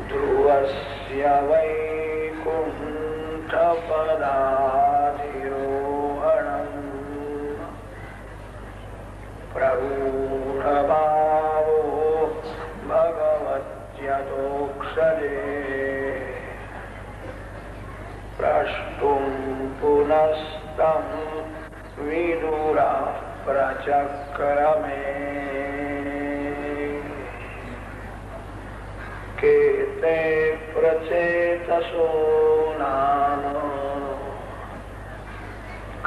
ध्रुवस्य वैकुण्ठपदाधिरोहणम् प्ररूढभावो भगवत्यतोक्षरे प्रष्टुं पुनस्तं विदुरः प्रचक्रमे केते प्रचेतसो नाम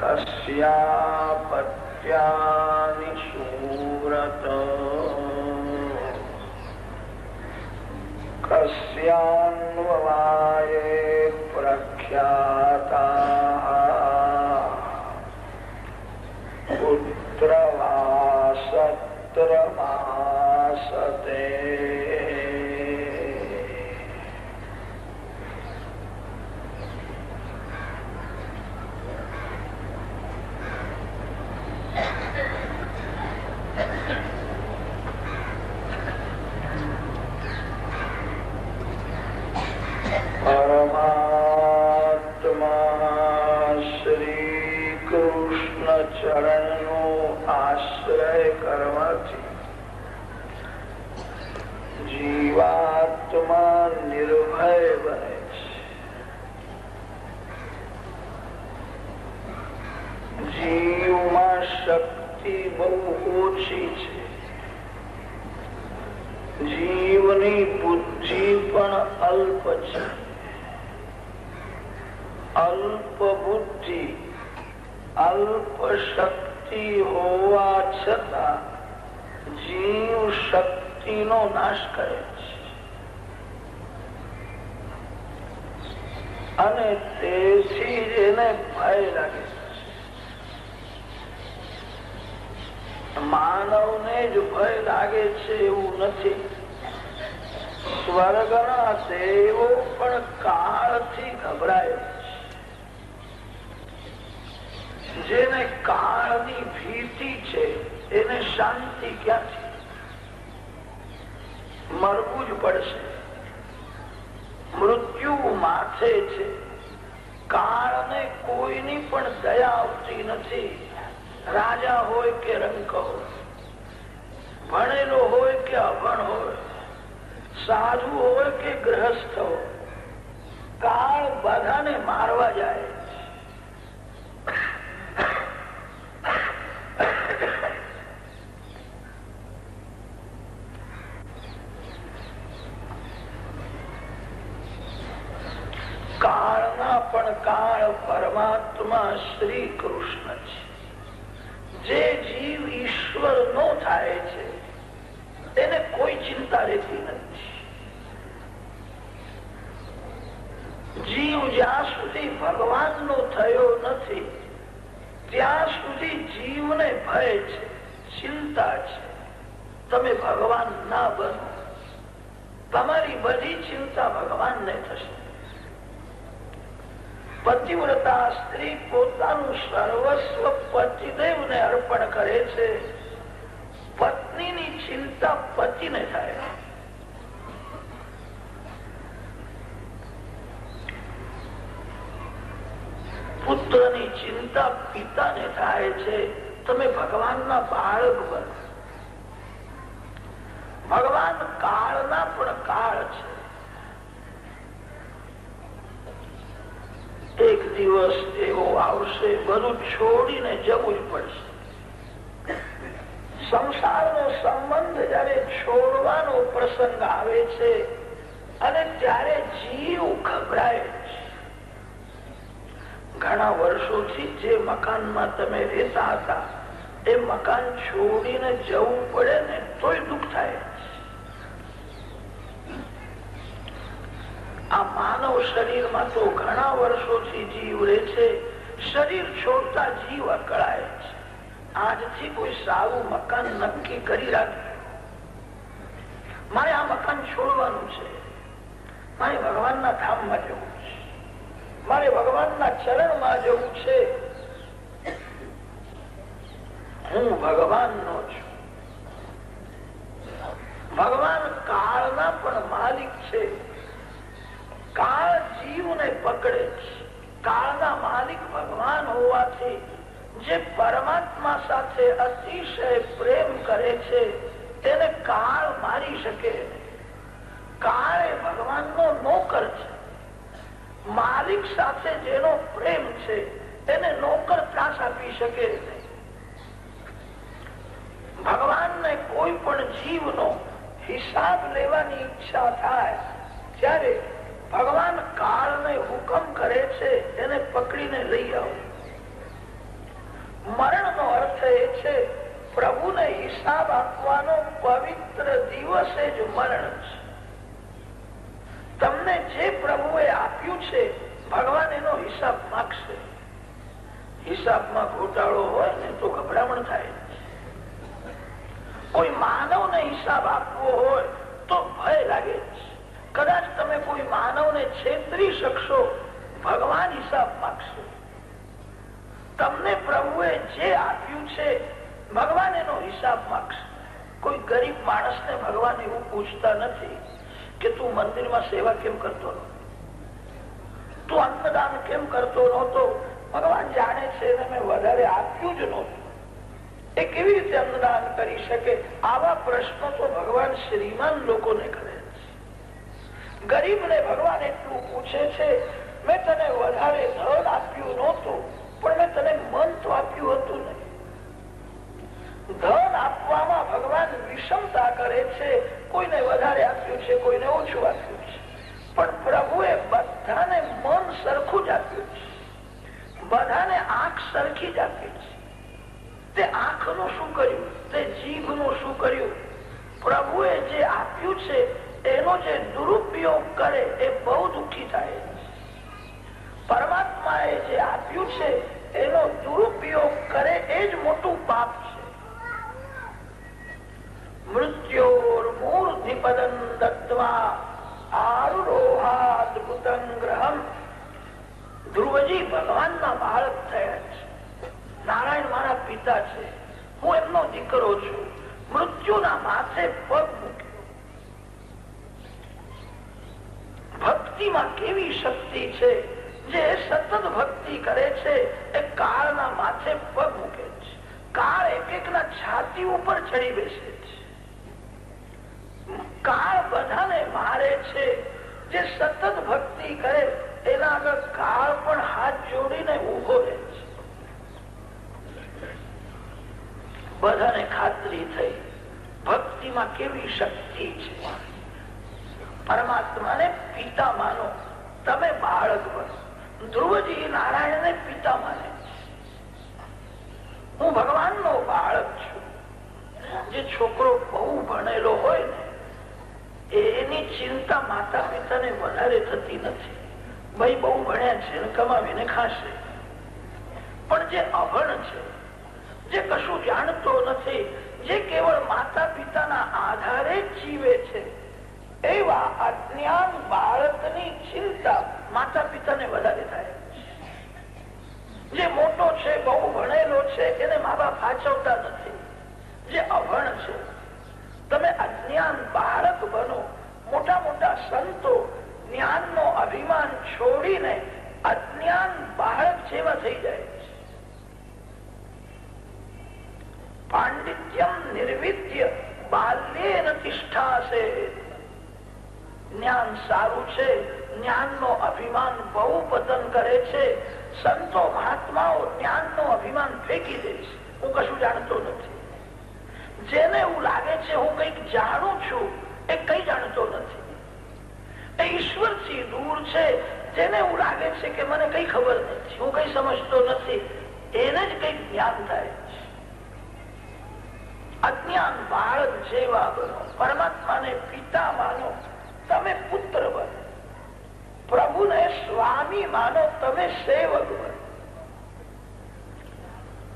कस्यापत्यानि सूरत कस्यान्ववाये प्रख्याताः पुत्रवासत्रमासते ચરણનો આશ્રય કરવાથી જીવાત્મા નિર્ભય બને છે. જીવમાં શક્તિ બહુ ઓછી છે. જીવની બુદ્ધિ પણ અલ્પ છે. અલ્પ બુદ્ધિ અલ્પ શક્તિ હોવા છતાં જીવ શક્તિનો નાશ કરે છે અને તેથી જ એને ભય લાગે છે. માનવને જ ભય લાગે છે એવું નથી. સ્વર્ગના દેવો પણ કાળથી ગભરાય છે. જેને કાળની ભીતિ છે એને શાંતિ ક્યાંથી? મરવું જ પડશે. મૃત્યુ માથે છે. કાળને કોઈની પણ દયા આવતી નથી. રાજા હોય કે રંક હોય, ભણેલો હોય કે અભણ હોય, સાધુ હોય કે ગ્રહસ્થ હોય, કાળ બધાને મારવા જાય. કાળના પણ કાળ પરમાત્મા શ્રી કૃષ્ણ છે. જે જીવ ઈશ્વર નો થાય છે તેને કોઈ ચિંતા રહેતી નથી. જીવ જ્યાં સુધી ભગવાન નો થયો નથી ત્યાં સુધી જીવને ભય છે, ચિંતા છે. તમે ભગવાન ના બનો, તમારી બધી ચિંતા ભગવાનને થશે. પતિવ્રતા સ્ત્રી પોતાનું સર્વસ્વ પતિદેવને અર્પણ કરે છે. પત્નીની ચિંતા પતિને થાય. પુત્રની ચિંતા પિતાને થાય છે. તમે ભગવાનના બાળક બનો. ભગવાન કાળના પણ કાળ છે. એક દિવસ એવો આવશે બધું છોડીને જવું જ પડશે. સંસારનો સંબંધ જયારે છોડવાનો પ્રસંગ આવે છે અને ત્યારે જીવ ગભરાય છે. ઘણા વર્ષોથી જે મકાનમાં તમે રહેતા હતા એ મકાન છોડીને જવું પડે ને તોય દુઃખ થાય. આ માનવ શરીરમાં તો ઘણા વર્ષોથી જીવ રહે છે. શરીર છોડતા જીવ અકળાય છે. આજથી કોઈ સારું મકાન નક્કી કરી રાખે, મારે આ મકાન છોડવાનું છે, મારે ભગવાનના ધામમાં જવું છે, મારે ભગવાનના ચરણમાં જવું છે. હું ભગવાનનો છું. ભગવાન કાળના પણ માલિક છે. જીવને પકડે છે. કાળના માલિક ભગવાન હોવાથી જે પરમાત્મા સાથે અતિશય પ્રેમ કરે છે તેને કાળ મારી શકે. કાળ એ ભગવાનનો નોકર છે. માલિક સાથે જેનો પ્રેમ છે એને નોકર ત્રાસ આપી શકે નહીં. ભગવાનને કોઈ પણ જીવનો હિસાબ લેવાની ઈચ્છા થાય ત્યારે ભગવાન કાળને હુકમ કરે છે એને પકડીને લઈ આવો. મરણનો અર્થ એ છે પ્રભુને હિસાબ આપવાનો પવિત્ર દિવસે જ મરણ છે. તમને જે પ્રભુએ આપ્યું છે ભગવાન એનો હિસાબ માંગશે. હિસાબમાં ઘોટાળો હોય ને તો ગભરામણ થાય. કોઈ માનવને હિસાબ આપવો હોય તો ભય લાગે છે. કદાચ તમે કોઈ માનવને છેતરી શકશો, ભગવાન હિસાબ માંગશે. તમને પ્રભુએ જે આપ્યું છે ભગવાન એનો હિસાબ માંગશે. કોઈ ગરીબ માણસને ભગવાન એવું પૂછતા નથી કે તું મંદિરમાં સેવા કેમ કરતો નહોતો, તું અન્નદાન કેમ કરતો નહોતો. ભગવાન જાણે છે એને મેં વધારે આપ્યું જ નહોતું, એ કેવી રીતે અન્નદાન કરી શકે? આવા પ્રશ્નો તો ભગવાન શ્રીમાન લોકોને કરે છે. ગરીબને ભગવાન એટલું પૂછે છે, મેં તને વધારે ધન આપ્યું નહોતું પણ મેં તને મન તો આપ્યું હતું નહીં. ધન આપવામાં ભગવાન વિષમતા કરે છે. કોઈને વધારે આપ્યું છે, કોઈને ઓછું આપ્યું છે, પણ પ્રભુએ બધાને મન સરખું જ આપ્યું છે. બધાને આંખ સરખી જ આપી છે. તે આંખનું શું કર્યું, તે જીભનું શું કર્યું? પ્રભુએ જે આપ્યું છે એનો જે દુરુપયોગ કરે એ બહુ દુઃખી થાય છે. પરમાત્માએ જે આપ્યું છે એનો દુરુપયોગ કરે એ જ મોટું પાપ છે. મૃત્યોર્મૂર્ધિપદં દત્ત્વા આરુરોહાદભુતં ગ્રહમ. ધ્રુવજી ભગવાનના બાળક થયા છે. નારાયણ મારા પિતા છે, હું એમનો દીકરો છું. મૃત્યુના માથે પગ મૂક્યો. ભક્તિમાં કેવી શક્તિ છે! જે સતત ભક્તિ કરે છે એ કાળના માથે પગ મૂકે છે. કાળ એક એકના છાતી ઉપર ચડી બેસે છે. કાળ બધાને મારે છે. જે સતત ભક્તિ કરે એના આગળ કાળ પણ હાથ જોડીને ઉભો રહે છે. બધાને ખાતરી થઈ ભક્તિમાં કેવી શક્તિ છે. પરમાત્માને પિતા માનો, તમે બાળક બનો. ધ્રુવજી નારાયણને પિતા માને છે. હું ભગવાનનો બાળક છું. જે છોકરો બહુ ભણેલો હોય ને એની ચિંતા માતા પિતાને વધારે થતી નથી. ભાઈ બહુ ભણ્યા છે, કમાવીને ખાશે. પણ જે અભણ છે, જે કશું જાણતો નથી, જે કેવળ માતા પિતાના આધારે જ જીવે છે, એવા અજ્ઞાન બાળકની ચિંતા માતા પિતાને વધારે થાય. જે મોટો છે, બહુ ભણેલો છે, એને મા બાપ સાચવતા નથી. જે અભણ છે, તમે અજ્ઞાન બાળક બનો. મોટા મોટા સંતો જ્ઞાનનો અભિમાન છોડીને અજ્ઞાન બાળક જેવા થઈ જાય છે. પાંડિત્યમ નિર્વિદ્ય બાલ્યેન તિષ્ઠાસે. જ્ઞાન સારું છે, જ્ઞાનનો અભિમાન બહુ પતન કરે છે. સંતો મહાત્માઓ જ્ઞાનનો અભિમાન ફેંકી દે છે. હું કશું જાણતો નથી. જેને એવું લાગે છે હું કઈક જાણું છું, એ કઈ જાણતો નથી. એ ઈશ્વરથી દૂર છે. જેને એવું લાગે છે કે મને કઈ ખબર નથી, હું કઈ સમજતો નથી, એને જ કઈક જ્ઞાન થાય છે. અજ્ઞાન બાળક જેવા બનો. પરમાત્માને પિતા માનો, તમે પુત્ર બનો. પ્રભુને સ્વામી માનો, તમે સેવક બનો.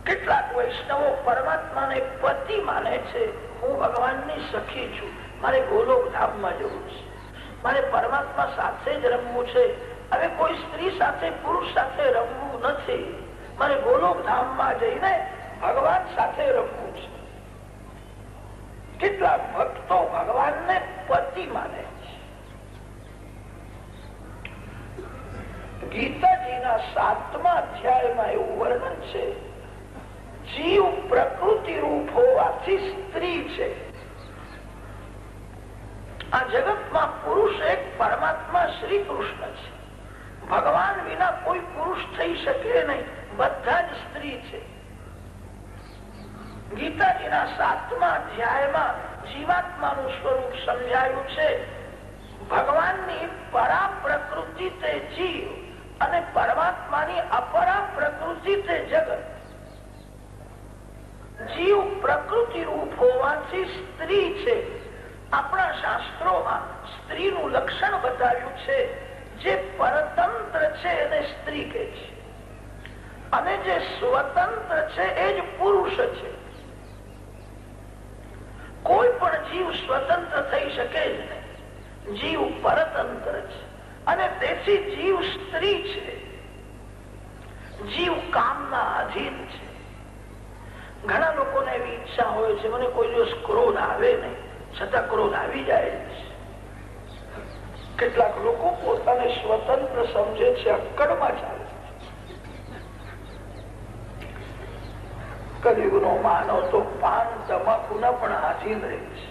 કેટલાક વૈષ્ણવો પરમાત્માને પતિ માને છે. હું ભગવાનની સખી છું, મારે ગોલોક ધામમાં જવું છે, મારે પરમાત્મા સાથે જ રમવું છે. હવે કોઈ સ્ત્રી સાથે પુરુષ સાથે રમવું નથી, મારે ગોલોક ધામમાં જઈને ભગવાન સાથે રમવું છે. કેટલાક ભક્તો ભગવાનને પતિ માને છે. ગીતાજીના 7મા અધ્યાયમાં એવું વર્ણન છે, જીવ પ્રકૃતિ રૂપ હોવાથી સ્ત્રી છે. આ જગતમાં પુરુષ એક પરમાત્મા શ્રી કૃષ્ણ છે. ભગવાન વિના કોઈ પુરુષ થઈ શકે નહીં, બધા જ સ્ત્રી છે. ગીતાજીના 7મા અધ્યાયમાં જીવાત્માનું સ્વરૂપ સમજાયું છે. ભગવાનની પરા પ્રકૃતિ તે જીવ અને પરમાત્માની અપરા પ્રકૃતિ તે જગત. જીવ પ્રકૃતિ રૂપ હોવાથી સ્ત્રી છે. આપણા શાસ્ત્રોમાં સ્ત્રીનું લક્ષણ બતાવ્યું છે. જે પરતંત્ર છે એને સ્ત્રી કહે છે, અને જે સ્વતંત્ર છે એ જ પુરુષ છે. કોઈ પણ જીવ સ્વતંત્ર થઈ શકે જ નહીં. જીવ પરતંત્ર છે અને તેથી જીવ સ્ત્રી છે. જીવ કામના અધીન છે. ઘણા લોકોને એવી ઈચ્છા હોય છે, મને કોઈ દિવસ ક્રોધ આવે નહીં, છતાં ક્રોધ આવી જાય છે. કેટલાક લોકો પોતાને સ્વતંત્ર સમજે છે, અક્કડમાં ચાલે છે. કલયુગનો માનવ તો પાન તમાકુના પણ આધીન રહે છે.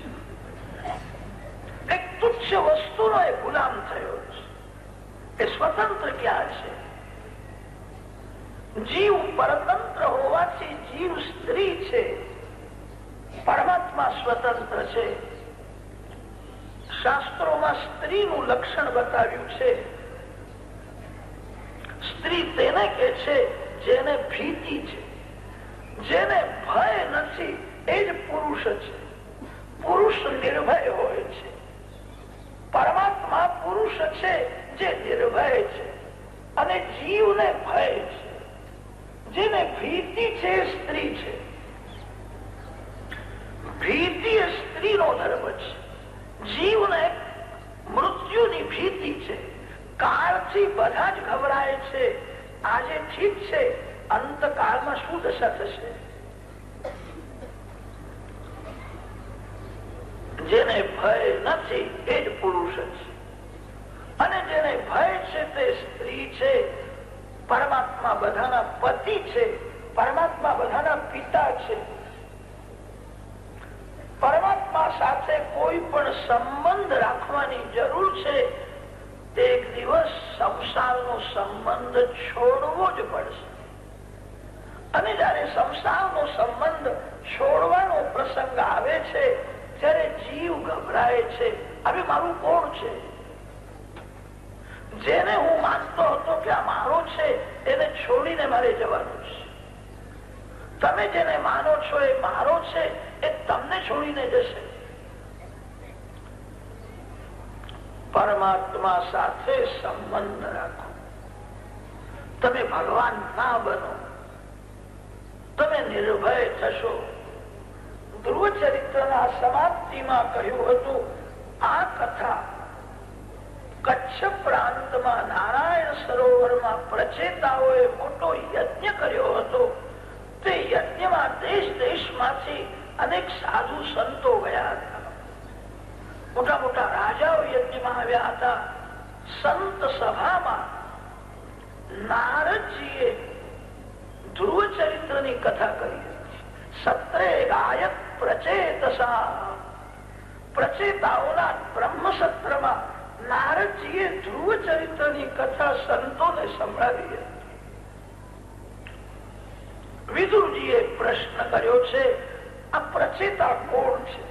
એક તુચ્છ વસ્તુનો એ ગુલામ થયો છે. એ સ્વતંત્ર ક્યાં છે? જીવ પરતંત્ર હોવાથી જીવ સ્ત્રી છે, પરમાત્મા સ્વતંત્ર છે. શાસ્ત્રોમાં સ્ત્રીનું લક્ષણ બતાવ્યું છે. સ્ત્રી તેને કે છે જેને ભીતિ છે, જેને ભય નથી, એ જ પુરુષ છે. પુરુષ નિર્ભય હોય છે. પરમાત્મા પુરુષ છે જે નિર્ભય છે, અને જીવને ભય છે. જેને ભીતિ છે એ સ્ત્રી છે. ભીતિ એ સ્ત્રીનો ધર્મ છે. જીવને મૃત્યુની ભીતિ છે. કાળથી બધા જ ગભરાય છે. આજે ઠીક છે, અંતકાળમાં શું દશા થશે? જેને ભય નથી એ જ પુરુષ છે, અને જેને ભય છે તે સ્ત્રી છે. પરમાત્મા બધાના પતિ છે. પરમાત્મા બધાના પિતા છે. પરમાત્મા સાથે કોઈ પણ સંબંધ રાખવાની જરૂર છે. એક દિવસ સંસારનો સંબંધ છોડવો જ પડશે. અને જયારે સંસારનો સંબંધ છોડવાનો પ્રસંગ આવે છે, ત્યારે જીવ ગભરાય છે. હવે મારું કોણ છે? જેને હું માનતો હતો કે આ મારો છે, એને છોડીને મારે જવાનું છે. તમે જેને માનો છો એ મારો છે, એ તમને છોડીને જશે. પરમાત્મા સાથે સંબંધ રાખો. તમે ભગવાન ના બનો, તમે નિર્ભય થશો. ધ્રુવ ચરિત્રના સમાપ્તિમાં કહ્યું હતું, આ કથા કચ્છ પ્રાંતમાં નારાયણ સરોવરમાં પ્રચેતાઓએ મોટો યજ્ઞ કર્યો હતો. તે યજ્ઞમાં દેશ દેશમાંથી અનેક સાધુ સંતો ગયા હતા. મોટા મોટા રાજાઓ યજ્ઞમાં આવ્યા હતા. સંત સભામાં નારદજીએ ધ્રુવ ચરિત્રની કથા કરી હતી. સત્રે ગાયક પ્રચેતસા. પ્રચેતાઓના બ્રહ્મ સત્રમાં નારદજીએ ધ્રુવ ચરિત્રની કથા સંતોને સંભળાવી હતી. વિદુરજીએ પ્રશ્ન કર્યો છે, આ પ્રચેતા કોણ છે?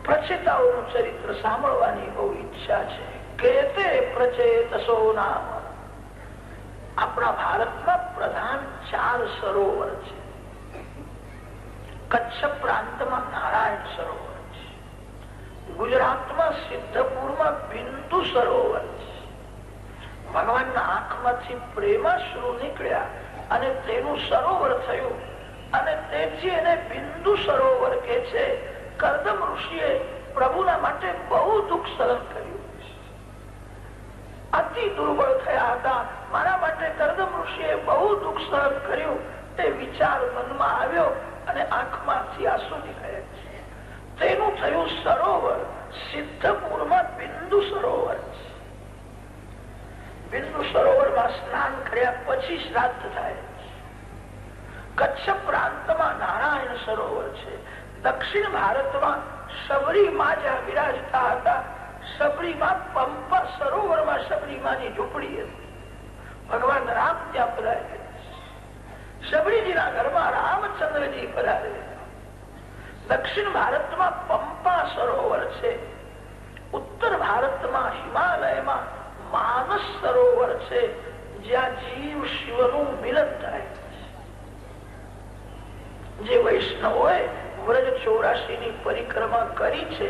પ્રચેતાઓનું ચરિત્ર સાંભળવાની બહુ ઈચ્છા છે. કેતે પ્રચેતસો નામ. આપણા ભારતમાં પ્રધાન 4 સરોવર છે. કચ્છ પ્રાંતમાં નારાયણ સરોવર છે. ગુજરાતમાં સિદ્ધપુરમાં બિંદુ સરોવર છે. ભગવાનના આંખમાંથી પ્રેમાશ્રુ નીકળ્યા અને તેનું સરોવર થયું, અને તેથી એને બિંદુ સરોવર કે છે. કર્દમ ઋષિએ પ્રભુના માટે બહુ દુઃખ સહન કર્યું. અતિ દુર્બળ થયા હતા. મારા માટે કર્દમ ઋષિએ બહુ દુઃખ સહન કર્યું. તે વિચાર મનમાં આવ્યો અને આંખમાંથી આંસુ નીકળ્યા. તેનું થયું સરોવર. સિદ્ધપુરમાં બિંદુ સરોવર છે. પછી શ્રાદ્ધ થાય. કચ્છ પ્રાંતમાં નારાયણ સરોવર છે. દક્ષિણ ભારતમાં શબરીમાં જ્યાં વિરાજતા હતા, શબરીમાં પંપા સરોવરમાં શબરીમાની ઝૂંપડી હતી. ભગવાન રામ ત્યાં પધારે. શબરીજીના ઘરમાં રામચંદ્રજી પધારે. દક્ષિણ ભારતમાં પંપા સરોવર છે. ઉત્તર ભારતમાં હિમાલયમાં માનસ સરોવર છે, જ્યાં જીવ શિવનું મિલન થાય. જે વૈષ્ણવોએ વ્રજ 84 ની પરિક્રમા કરી છે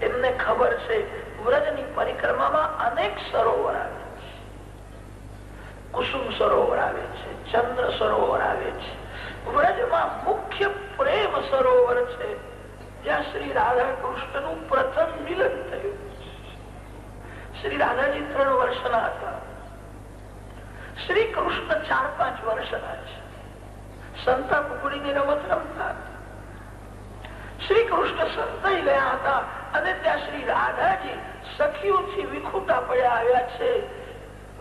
એમને ખબર છે, વ્રજની પરિક્રમામાં અનેક સરોવર આવે છે. કુસુમ સરોવર આવે છે, ચંદ્ર સરોવર આવે છે. વ્રજમાં મુખ્ય પ્રેમ સરોવર છે, જ્યાં શ્રી રાધા કૃષ્ણનું પ્રથમ મિલન થયું. શ્રી રાધાજી 3 વર્ષના હતા, શ્રી કૃષ્ણ 4-5 વર્ષના છે. સંતા કુકડીની રમત રમતા હતા. શ્રી કૃષ્ણ સંતાઈ ગયા હતા અને ત્યાં શ્રી રાધાજી સખીઓથી વિખૂટા પડ્યા આવ્યા છે.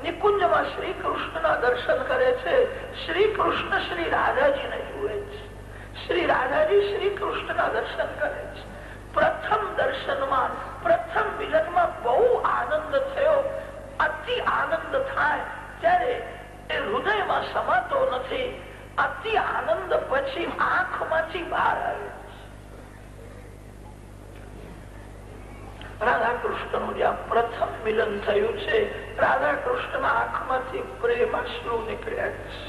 નિકુંજમાં શ્રી કૃષ્ણના દર્શન કરે છે. શ્રી કૃષ્ણ શ્રી રાધાજીને જુએ છે. શ્રી રાધાજી શ્રી કૃષ્ણના દર્શન કરે છે. પ્રથમ દર્શનમાં, પ્રથમ મિલનમાં બહુ આનંદ થયો. અતિ આનંદ થાય ત્યારે એ હૃદયમાં સમાતો નથી. અતિ આનંદ પછી આંખમાંથી બહાર આવે. રાધા કૃષ્ણનું જ્યાં પ્રથમ મિલન થયું છે, રાધા કૃષ્ણના આંખમાંથી પ્રેમાશ્રુ નીકળ્યા છે.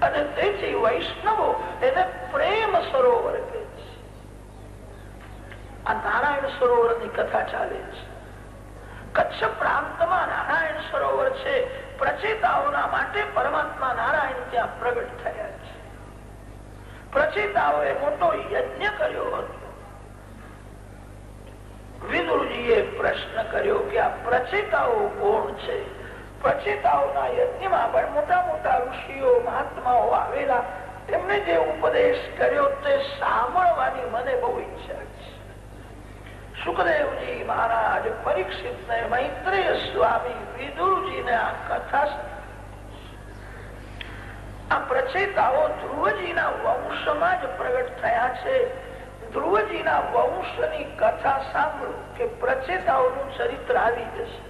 અને તેથી વૈષ્ણવો એને પ્રેમ સરોવર કહે છે. આ નારાયણ સરોવરની કથા ચાલે છે. કચ્છ પ્રાંતમાં નારાયણ સરોવર છે. પ્રચેતાઓના માટે પરમાત્મા નારાયણ ત્યાં પ્રગટ થયા છે. પ્રચેતાઓએ મોટો યજ્ઞ કર્યો હતો. વિદુરજીએ પ્રશ્ન કર્યો કે આ પ્રચેતાઓ કોણ છે? પ્રચેતાઓના યજ્ઞમાં પણ મોટા મોટા ઋષિઓ મહાત્માઓ આવેલા. તેમને જે ઉપદેશ કર્યો તે સાંભળવાની મને બહુ ઈચ્છા છે. સુખદેવજી મહારાજ પરીક્ષિતને, મૈત્રેય સ્વામી, વિદુરજીને આ કથા, આ પ્રચેતાઓ ધ્રુવજીના વંશમાં જ પ્રગટ થયા છે. ધ્રુવજીના વંશની કથા સાંભળો કે પ્રચેતાઓનું ચરિત્ર આવી જશે.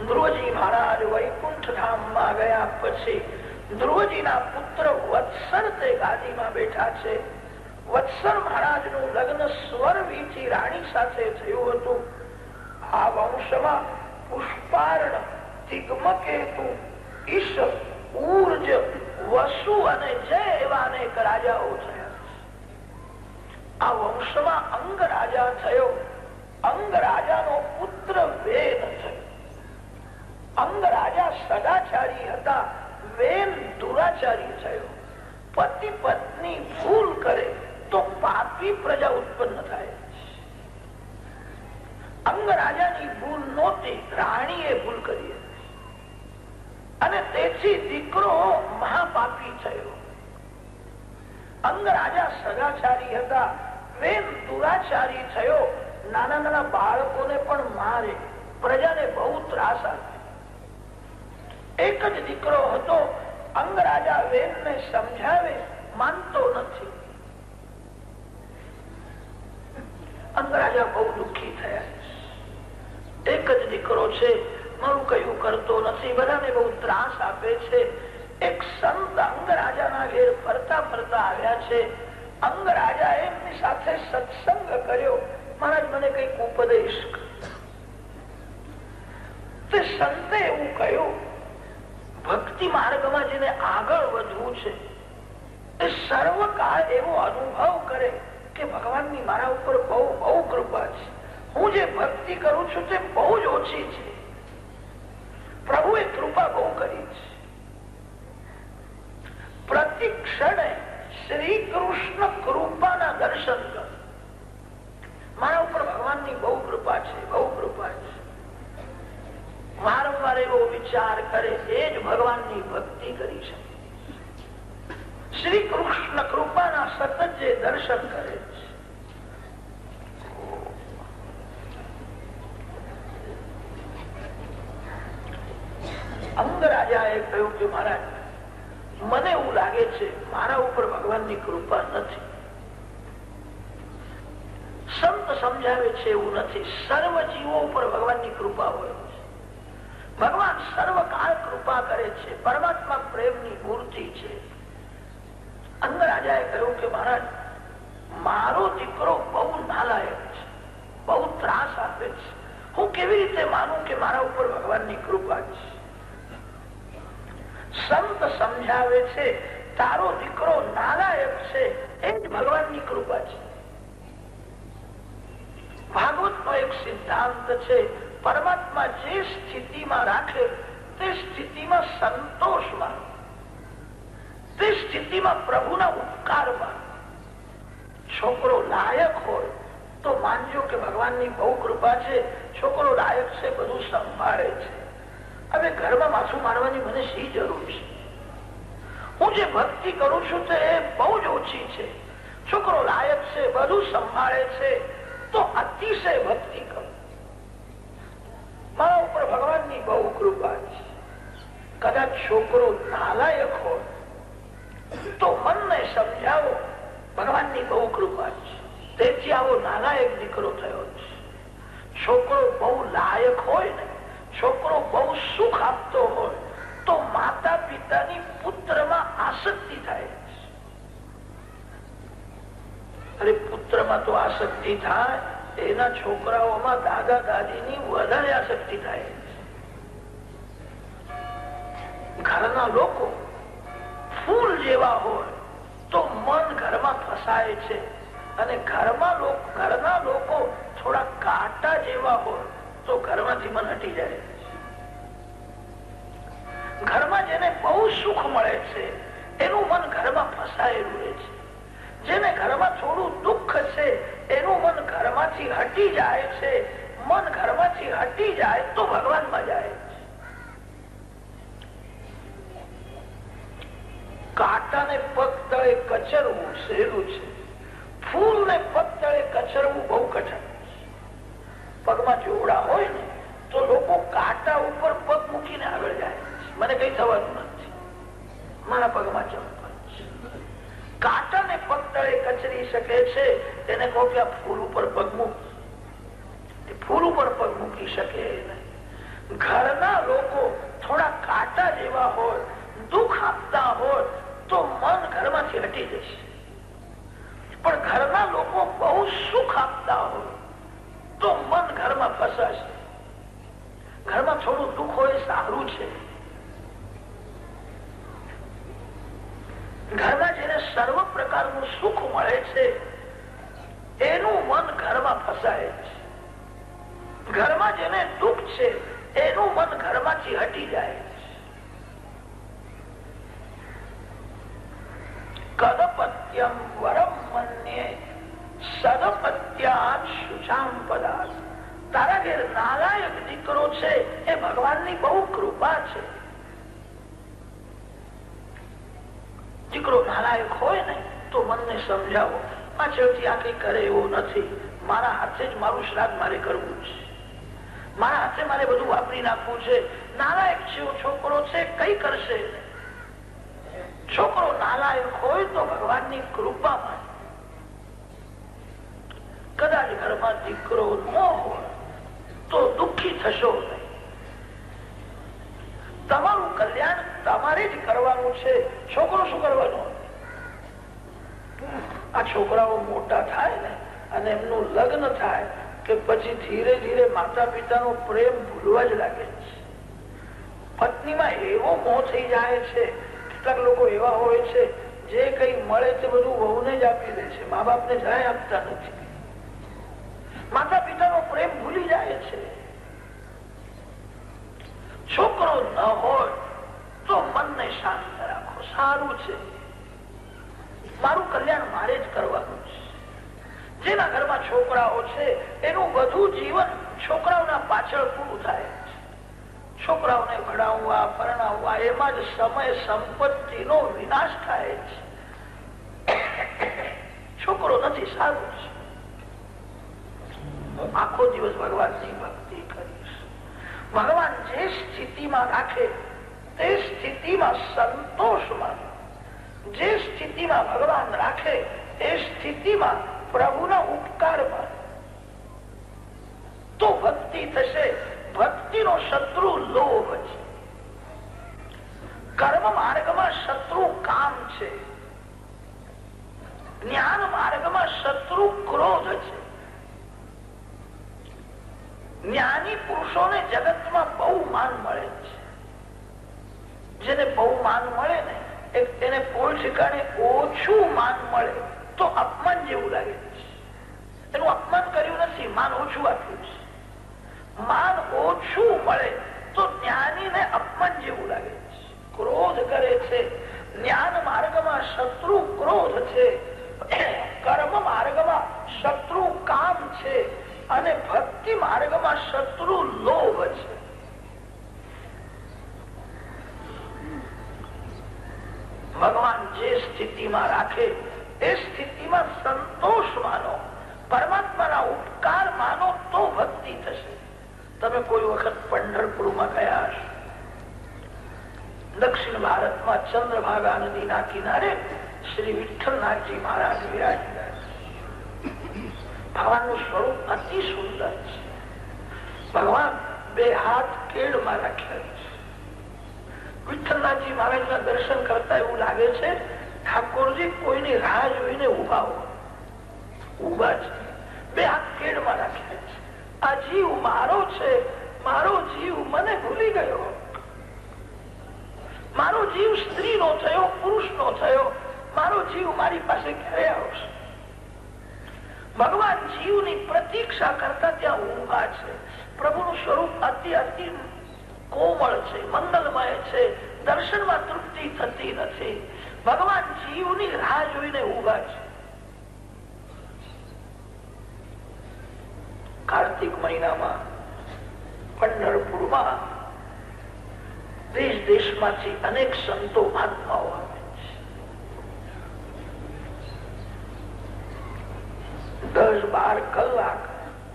ધ્રુવજી મહારાજ વૈકુંઠ ધામમાં ગયા પછી ધ્રુવજીના પુત્ર વત્સર તે ગાદીમાં બેઠા છે. વત્સર મહારાજનું લગ્ન સ્વરવીથી રાણી સાથે થયું હતું. આ વંશમાં પુષ્પાર્ણ, દિગ્મકેતુ, ઈશ, ઉર્જ, વસુ અને જય એવા અનેક રાજાઓ થયા. આ વંશમાં અંગ રાજા થયો. અંગ રાજાનો પુત્ર વેન થયો. અંગ રાજા સદાચારી હતા, વેન દુરાચારી થયો. પતિ પત્ની ભૂલ કરે તો પાપી પ્રજા ઉત્પન્ન થાય. અંગ રાજાની ભૂલ નહોતી, રાણીએ ભૂલ કરી અને તેથી દીકરો મહાપાપી થયો. અંગ રાજા સદાચારી હતા, વેન દુરાચારી થયો. નાના નાના બાળકોને પણ મારે, પ્રજાને બહુ ત્રાસ આપે. એક જ દીકરો હતો. અંગ રાજા વેનને સમજાવે, માનતો નથી. અંગ રાજા બહુ દુઃખી થયા. એક જ દીકરો છે, મારું કયું કરતો નથી, બધાને બહુ ત્રાસ આપે છે. એક સંત અંગ રાજાના ઘેર ફરતા ફરતા આવ્યા છે. અંગ રાજા એમની સાથે સત્સંગ કર્યો. મહારાજ મને કઈક ઉપદેશ. તે સંતે એવું કહ્યું, ભક્તિ માર્ગમાં જેને આગળ વધવું છે એ સર્વકાળ એવો અનુભવ કરે કે ભગવાનની મારા ઉપર બહુ બહુ કૃપા છે. હું જે ભક્તિ કરું છું તે બહુ જ ઓછી છે. પ્રભુએ કૃપા બહુ કરી છે. પ્રતિ ક્ષણે શ્રી કૃષ્ણ કૃપાના દર્શન કર. મારા ઉપર ભગવાનની બહુ કૃપા છે, બહુ કૃપા છે. વારંવાર એવો વિચાર કરે એ જ ભગવાનની ભક્તિ કરી શકે. શ્રી કૃષ્ણ કૃપાના સતત જે દર્શન કરે છે. એ કહ્યું કે મહારાજ, મને એવું લાગે છે મારા ઉપર ભગવાનની કૃપા નથી. સંત સમજાવે છે એવું નથી. સર્વ જીવો ઉપર ભગવાનની કૃપા હોય છે. ભગવાન સર્વકાળ કૃપા કરે છે. પરમાત્મા પ્રેમની મૂર્તિ છે. અંગરાજાએ કહ્યું કે મહારાજ, મારો દીકરો બહુ નાલાયક છે, બહુ ત્રાસ આપે છે. હું કેવી રીતે માનું કે મારા ઉપર ભગવાનની કૃપા છે? સંત સમજાવે છે તારો દીકરો નાલાયક છે એ જ ભગવાનની કૃપા છે. ભાગવતનો એક સિદ્ધાંત છે, પરમાત્મા જે સ્થિતિમાં રાખે તે સ્થિતિમાં સંતોષમાં, તે સ્થિતિમાં પ્રભુના ઉપકારમાં. છોકરો લાયક હોય તો માનજો કે ભગવાનની બહુ કૃપા છે. છોકરો લાયક છે, બધું સંભાળે છે. હવે ઘરમાં માથું મારવાની મને શી જરૂર છે? હું જે ભક્તિ કરું છું તે બહુ જ ઓછી છે. છોકરો લાયક છે, બધું સંભાળે છે, તો અતિશય ભક્તિ કરું. મારા ઉપર ભગવાનની બહુ કૃપા છે. કદાચ છોકરો નાલાયક હોય તો મનને સમજાવો ભગવાનની બહુ કૃપા છે, તેથી આવો નાલાયક દીકરો થયો છે. છોકરો બહુ લાયક હોય ને, છોકરો બહુ સુખ આપતો હોય તો માતા પિતાની પુત્રમાં આસક્તિ થાય છે. અરે પુત્રમાં તો આસક્તિ થાય, એના છોકરાઓમાં દાદા દાદીની વધારે આસક્તિ થાય છે. ઘરના લોકો ફૂલ જેવા હોય તો મન ઘરમાં ફસાય છે, અને ઘરના લોકો થોડા કાંટા જેવા હોય તો ઘરમાંથી મન હટી જાય. ઘરમાં જેને બહુ સુખ મળે છે એનું મન ઘરમાં ફસાયેલું રહે છે. જેને ઘરમાં થોડું દુઃખ છે એનું મન ઘરમાંથી હટી જાય છે. મન ઘરમાંથી હટી જાય તો ભગવાનમાં જાય છે. કાંટાને પગ તળે કચરવું સહેલું છે, ફૂલને પગ તળે કચરવું બહુ કઠણ છે. પગમાં જોડા હોય ને તો લોકો કાંટા ઉપર પગ મૂકીને આગળ જાય છે. મને કઈ થવાનું નથી, મારા પગમાં ચંપલ છે. કાંટાને પગ તળે કચરી શકે છે, તેને કહો કે આ ફૂલ ઉપર પગ મૂક, ફૂલ ઉપર પગ મૂકી શકે નહીં. ઘરના લોકો થોડા કાંટા જેવા હોય, દુઃખ આપતા હોય તો મન ઘરમાંથી હટી જશે. પણ ઘરના લોકો બહુ સુખ આપતા હોય તો મન ઘરમાં ફસાશે. ઘરમાં થોડું દુઃખ હોય સારું છે. ઘરમાં જેને સર્વ પ્રકારનું સુખ મળે છે એનું મન ઘરમાં ફસાય છે. ઘરમાં જેને દુઃખ છે એનું મન ઘરમાંથી હટી જાય છે. કદપત્યમ વરમ મન્યે સદપત્યાત શુચામ પદાત. તારા ઘેર નાલાયક દીકરો છે એ ભગવાનની બહુ કૃપા છે. દીકરો નાલાયક હોય ને તો મનને સમજાવો, પાછળથી આ કઈ કરે એવું નથી. મારા હાથે જ મારું શ્રાદ્ધ મારે કરવું છે, મારા હાથે મારે બધું વાપરી નાખવું છે. નાલાયક છે છોકરો છે, કઈ કરશે. છોકરો નાલાયક હોય તો ભગવાનની કૃપામાં. કદાચ ઘરમાં દીકરો ન હોય તો દુઃખી થશો નહીં. તમારું કલ્યાણ તમારે જ કરવાનું છે. છોકરો શું કરવાનું? આ છોકરાઓ મોટા થાય ને અને એમનું લગ્ન થાય કે પછી ધીરે ધીરે માતા પિતાનો પ્રેમ ભૂલવા જ લાગે છે. પત્નીમાં એવો મોહ થઈ જાય છે. કેટલાક લોકો એવા હોય છે જે કઈ મળે તે બધું વહુને જ આપી દે છે, મા બાપને જરાય આપતા નથી. માતા પિતાનો પ્રેમ ભૂલી જાય છે. છોકરો ન હોય તો મનને શાંત રાખો, સારું છે, મારું કલ્યાણ મારે જ કરવાનું છે. જેના ઘરમાં છોકરાઓ છે એનું બધું જીવન છોકરાઓના પાછળ પૂરું થાય છે. છોકરાઓને ભણાવવા પરણાવવા એમાં જ સમય સંપત્તિનો વિનાશ થાય છે. છોકરો નથી, સારું છે, આખો દિવસ ભગવાનની ભક્તિ કરીશ. ભગવાન જે સ્થિતિમાં રાખે તે સ્થિતિમાં સંતોષ માનો. જે સ્થિતિમાં ભગવાન રાખે એ સ્થિતિમાં પ્રભુના ઉપકાર માનો તો ભક્તિ થશે. ભક્તિનો શત્રુ લોભ છે. કર્મ માર્ગમાં શત્રુ કામ છે. જ્ઞાન માર્ગમાં શત્રુ ક્રોધ છે. જ્ઞાની પુરુષોને જગતમાં બહુ માન મળે છે. જેને બહુ માન મળે ને તેને કોઈ ઠેકાણે ઓછું માન મળે તો અપમાન જેવું લાગે છે. એનું અપમાન કર્યું નથી, માન ઓછું આપ્યું છે. માન ઓછું મળે તો જ્ઞાનીને અપમાન જેવું લાગે છે. ક્રોધ કરે છે. જ્ઞાન માર્ગમાં શત્રુ ક્રોધ છે. કર્મ માર્ગમાં શત્રુ કામ છે અને ભક્તિ માર્ગમાં શત્રુ લોભ છે. ભગવાન જે સ્થિતિમાં રાખે એ સ્થિતિમાં સંતોષ માનો, પરમાત્માના ઉપકાર માનો તો ભક્તિ થશે. તમે કોઈ વખત પંઢરપુરમાં ગયા હશો. દક્ષિણ ભારતમાં ચંદ્રભાગા નદીના કિનારે શ્રી વિઠ્ઠલનાથજી મહારાજ વિરાજતા. ભગવાનનું સ્વરૂપ અતિ સુંદર છે. ભગવાન બે હાથ કેળમાં રાખ્યા છે. વિઠ્ઠલનાથજી મહારાજના દર્શન કરતા એવું લાગે છે ઠાકોરજી કોઈની રાહ જોઈને ઉભા છે. બે હાથ કેળમાં રાખ્યા છે. આ જીવ મારો છે, મારો જીવ મને ભૂલી ગયો. મારો જીવ સ્ત્રીનો થયો, પુરુષનો થયો. મારો જીવ મારી પાસે ક્યારે આવશે? ભગવાન જીવની પ્રતીક્ષા કરતા ત્યાં ઊભા છે. પ્રભુનું સ્વરૂપ અતિ અતિ કોમળ છે, મંગલમય છે. દર્શનમાં તૃપ્તિ થતી નથી. ભગવાન જીવની રાહ જોઈને ઊભા છે. કાર્તિક મહિનામાં પંઢરપુરમાં દેશ દેશમાંથી અનેક સંતો મહાત્માઓ આવે છે. 10-12 કલાક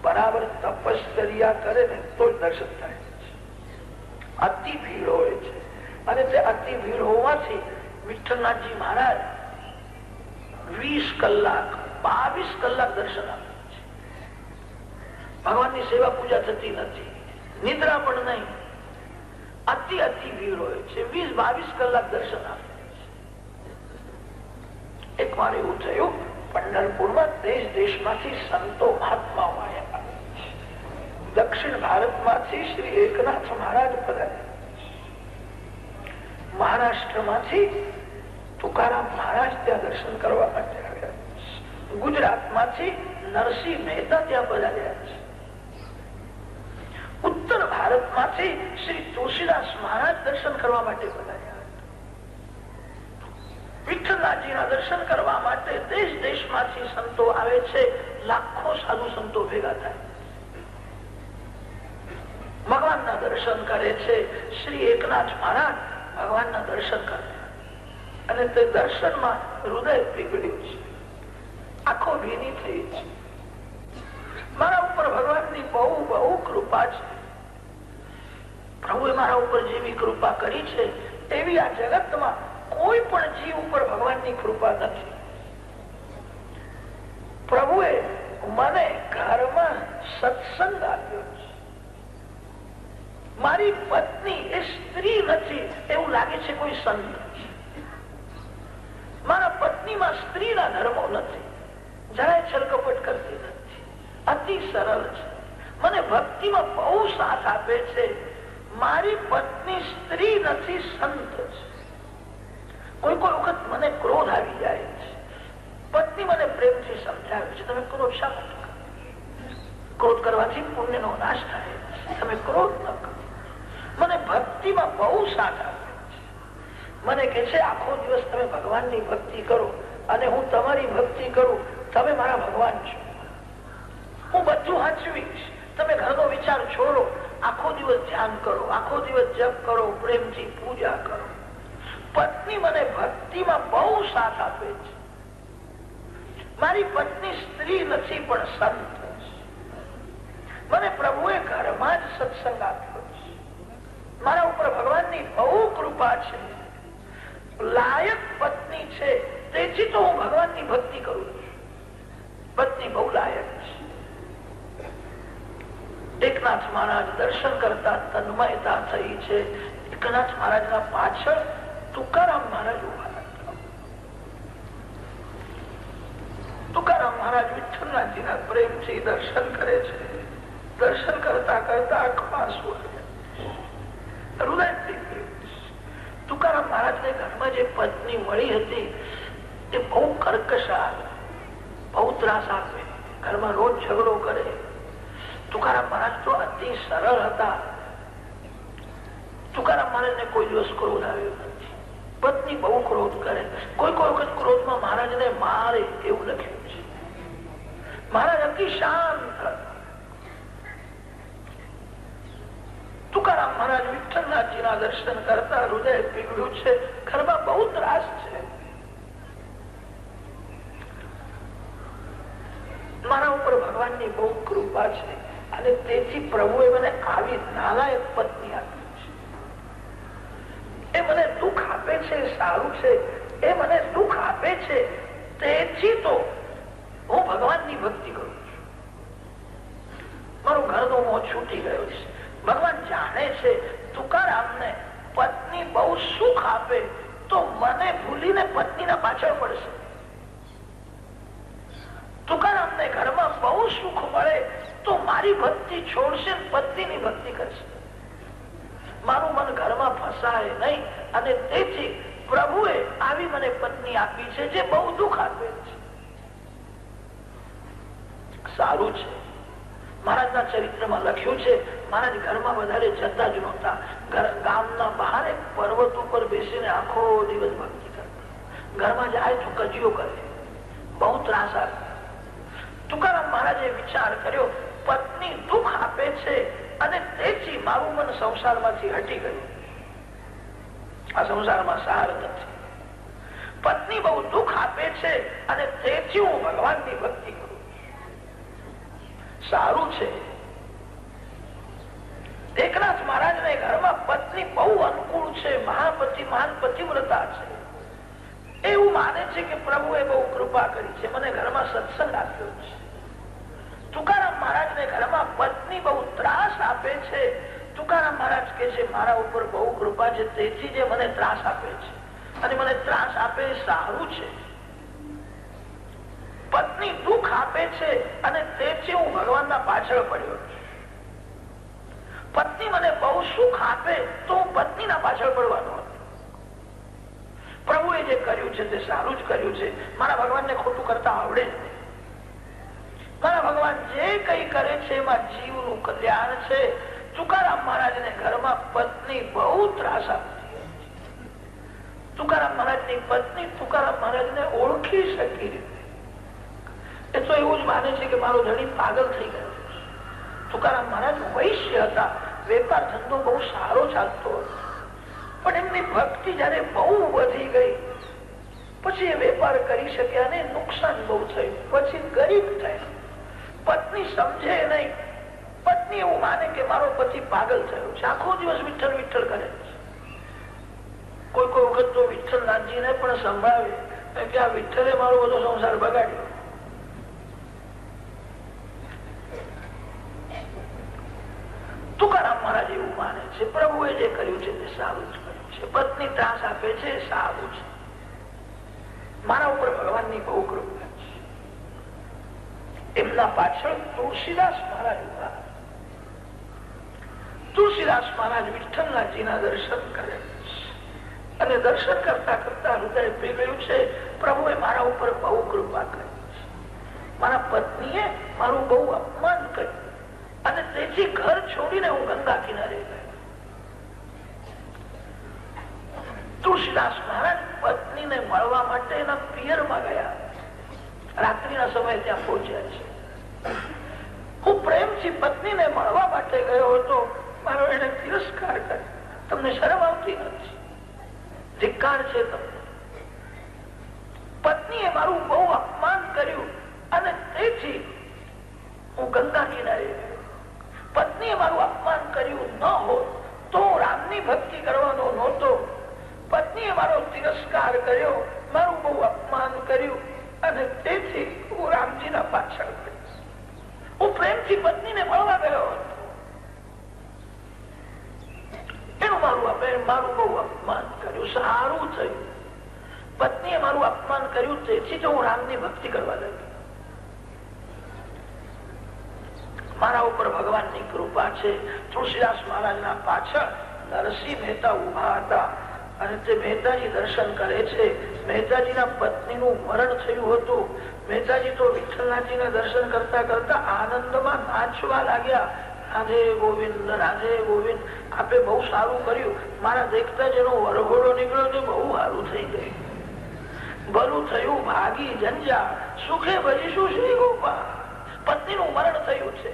બરાબર તપશ્ચર્યા કરે ને તો દર્શન થાય છે. અતિ ભીડ હોય છે અને તે અતિ ભીડ હોવાથી વિઠ્ઠલનાથજી મહારાજ 20 કલાક 22 કલાક દર્શન આપે છે. ભગવાનની સેવા પૂજા થતી નથી, નિદ્રા પણ નહીં. અતિ ભીડ હોય છે. 20-22 કલાક દર્શન આપે છે. એક વાર એવું થયું પંઢરપુરમાં દેશ દેશમાંથી સંતો મહાત્માઓ આવ્યા. દક્ષિણ ભારતમાંથી શ્રી એકનાથ મહારાજ પધાર્યા. મહારાષ્ટ્રમાંથી તુકારામ મહારાજ ત્યાં દર્શન કરવા માટે આવ્યા. ગુજરાતમાંથી નરસિંહ મહેતા ત્યાં પધાર્યા છે. ઉત્તર ભારતમાંથી શ્રી તુલસીદાસ મહારાજ દર્શન કરવા માટે પધાર્યા. વિઠ્ઠલનાથજીના દર્શન કરવા માટે દેશ દેશમાંથી સંતો આવે છે. લાખો સાધુ સંતો ભેગા થાય, ભગવાનના દર્શન કરે છે. શ્રી એકનાથ મહારાજ ભગવાનના દર્શન કરે અને તે દર્શનમાં હૃદય પીગળ્યું છે, આંખો ભીની થઈ છે. મારા ઉપર ભગવાનની બહુ કૃપા છે. પ્રભુએ મારા ઉપર જેવી કૃપા કરી છે એવી આ જગતમાં કોઈ પણ જીવ ઉપર ભગવાનની કૃપા નથી. પ્રભુએ મને ઘરમાં સત્સંગ આપ્યો છે. મારી પત્ની એ સ્ત્રી નથી એવું લાગે છે કોઈ સંત છે. મારા પત્નીમાં સ્ત્રીના ધર્મો નથી, જરાય છલકપટ કરતી નથી, અતિ સરળ છે. મને ભક્તિમાં બહુ સાથ આપે છે. મારી પત્ની સ્ત્રી નથી, સંત છે. કોઈ વખત મને ક્રોધ આવી જાય છે. પત્ની મને પ્રેમથી સમજાવે છે, તમે ક્રોધ શા માટે કરો? ક્રોધ કરવાથી પુણ્યનો નાશ થાય છે, તમે ક્રોધ ન કરો. મને ભક્તિમાં બહુ સાથ આપે છે. મને કહે છે આખો દિવસ તમે ભગવાનની ભક્તિ કરો અને હું તમારી ભક્તિ કરું. તમે મારા ભગવાન છો. હું બધું હાચવીશ. તમે ઘરનો વિચાર છોડો, આખો દિવસ ધ્યાન કરો, આખો દિવસ જપ કરો, પ્રેમથી પૂજા કરો. પત્ની મને ભક્તિમાં બહુ સાથ આપે છે. મારી પત્ની સ્ત્રી નથી પણ સંત છે. મને પ્રભુએ ઘરમાં જ સત્સંગ આપ્યો છે. મારા ઉપર ભગવાનની બહુ કૃપા છે, લાયક પત્ની છે, તેથી તો હું ભગવાનની ભક્તિ કરું છું. પત્ની બહુ લાયક છે. એકનાથ મહારાજ દર્શન કરતા તન્મયતા થઈ છે. એકનાથ મહારાજના પાછળ તુકારામ મહારાજ ઉભા હતા. તુકારામ મહારાજ વિઠ્ઠલનાથજીના પ્રેમથી દર્શન કરે છે. દર્શન કરતા કરતા આંખમાં આંસુ આવ્યા. તુકારામ મહારાજને ઘરમાં જે પત્ની મળી હતી એ બહુ કર્કશા, બહુ ત્રાસ આપે, ઘરમાં રોજ ઝઘડો કરે. તુકારામ મહારાજ તો અતિ સરળ હતા. તુકારામ મહારાજને કોઈ દિવસ ક્રોધ આવ્યો નથી. પત્ની બહુ ક્રોધ કરે, કોઈ કોઈ વખત ક્રોધમાં મહારાજને મારે એવું લખ્યું છે. મહારાજ અતિ શાંત હતા. તુકારામ મહારાજ વિઠ્ઠલનાથજીના દર્શન કરતા હૃદય પીગળ્યું છે, ઘરમાં બહુ ત્રાસ છે. મારા ઉપર ભગવાનની બહુ કૃપા છે અને તેથી પ્રભુએ મને આવી નાલાયક પત્ની આપી છે. એ મને દુઃખ આપે છે, સારું છે. એ મને દુઃખ આપે છે, તેથી તો હું ભગવાનની ભક્તિ કરું છું. મારું ઘરનો મોહ છૂટી ગયો છે. ભગવાન જાણે છે તુકારામને પત્ની બહુ સુખ આપે તો મને ભૂલીને પત્નીના પાછળ પડશે. તુકારામને ઘરમાં બહુ સુખ મળે તો મારી ભક્તિ છોડશે, પત્નીની ભક્તિ કરશે. મારું મન ઘરમાં ફસાય નહીં અને તેથી પ્રભુએ આવી મને પત્ની આપી છે જે બહુ દુઃખ આપે છે. સારું છે. મહારાજના ચરિત્રમાં લખ્યું છે મહારાજ ઘરમાં વધારે જતા જ નહોતા. ગામના બહાર એક પર્વત ઉપર બેસીને આખો દિવસ ભક્તિ કરતા. ઘરમાં જાય તો કજીઓ કરે, બહુ ત્રાસ આપે. તુકારામ મહારાજે વિચાર કર્યો પત્ની દુઃખ આપે છે અને તેથી મારું મન સંસારમાંથી હટી ગયું. આ સંસારમાં સાર નથી. પત્ની બહુ દુઃખ આપે છે અને તેથી હું ભગવાનની ભક્તિ કરું. સારું છે. એકનાથ મહારાજને ઘરમાં પત્ની બહુ અનુકૂળ છે, મહાપતિ મહાન પતિવ્રતા છે. એવું માને છે કે પ્રભુએ બહુ કૃપા કરી છે, મને ઘરમાં સત્સંગ આપ્યો છે. તુકારામ મહારાજને ઘરમાં પત્ની બહુ ત્રાસ આપે છે. તુકારામ મહારાજ કે છે મારા ઉપર બહુ કૃપા છે, તેથી જે મને ત્રાસ આપે છે અને મને ત્રાસ આપે સારું છે. પત્ની દુઃખ આપે છે અને તેથી હું ભગવાનના પાછળ પડ્યો છું. પત્ની મને બહુ સુખ આપે તો હું પત્નીના પાછળ પડવાનો હતો. પ્રભુએ જે કર્યું છે તે સારું જ કર્યું છે. મારા ભગવાનને ખોટું કરતા આવડે જ નહીં. મારા ભગવાન જે કઈ કરે છે એમાં જીવનું કલ્યાણ છે. તુકારામ મહારાજને ઘરમાં પત્ની બહુ ત્રાસ આપતી. તુકારામ મહારાજની પત્ની તુકારામ મહારાજને ઓળખી શકી. એ તો એવું જ માને છે કે મારો ધણી પાગલ થઈ ગયો. તુકારામ મહારાજ વૈશ્ય હતા, વેપાર ધંધો બહુ સારો ચાલતો હતો, પણ એમની ભક્તિ જયારે બહુ વધી ગઈ પછી એ વેપાર કરી શક્યા ને નુકસાન બહુ થયું, પછી ગરીબ થયા. પત્ની સમજે નહીં. પત્ની એવું માને કે મારો પતિ પાગલ થયો છે, આખો દિવસ વિઠ્ઠલ વિઠ્ઠલ કરે છે. કોઈ કોઈ વખત તો વિઠ્ઠલનાથજીને પણ સંભળાવે કે આ વિઠ્ઠલે મારો બધો સંસાર બગાડ્યો. તુકારામ મહારાજ એવું માને છે પ્રભુએ જે કર્યું છે તે સારું જ કર્યું છે. પત્ની ત્રાસ આપે છે સારું છે. મારા ઉપર ભગવાનની બહુ કૃપા છે. એમના પાછળ તુલસીદાસ મહારાજ ઉભા. તુલસીદાસ મહારાજ વિઠ્ઠલનાથજીના દર્શન કરે અને દર્શન કરતા કરતા હૃદય પીગળ્યું છે પ્રભુએ મારા ઉપર બહુ કૃપા કરી છે. મારા પત્નીએ મારું બહુ અપમાન કર્યું અને તેથી ઘર છોડીને હું ગંગા કિનારે ગયો. તુલસીદાસ મહારાજ પત્નીને મળવા માટે એના પિયરમાં ગયા. રાત્રિના સમયે ત્યાં પહોંચ્યા છે. હું પ્રેમથી પત્નીને મળવા માટે ગયો હતો, મારો એને તિરસ્કાર કર્યો. તમને શરમ આવતી નથી? ધિક્કાર છે તમને. પત્નીએ મારું બહુ અપમાન કર્યું અને તેથી હું ગંગા કિનારે ગયો. પત્નીએ મારું અપમાન કર્યું ન હોત તો હું રામને રામની ભક્તિ કરવાનો નહોતો. પત્નીએ મારો તિરસ્કાર કર્યો, મારું બહુ અપમાન કર્યું, અને તેથી હું રામજીના પાછળ ગયો. હું પ્રેમથી પત્નીને મળવા ગયો હતો. એનું મારું બહુ અપમાન કર્યું. સારું થયું પત્નીએ મારું અપમાન કર્યું, તેથી તો હું રામની ભક્તિ કરવા લાગ્યો. મારા ઉપર ભગવાનની કૃપા છે. તુલસીદાસ મહારાજના પાછળ નરસિંહ મહેતા ઉભા હતા અને તે મહેતાજી દર્શન કરે છે. મહેતાજીના પત્નીનું મરણ થયું હતું. મહેતાજી તો વિઠ્ઠલનાથજીને દર્શન કરતા કરતા આનંદમાં નાચવા લાગ્યા. રાધે ગોવિંદ, રાધે ગોવિંદ, આપે બહુ સારું કર્યું. મારા દેખતા જેનો વરઘોડો નીકળ્યો તે બહુ સારું થઈ ગયું. ભલું થયું ભાગી જંજાળ, સુખે ભજીશું શ્રી ગોપાલ. પત્નીનું મરણ થયું છે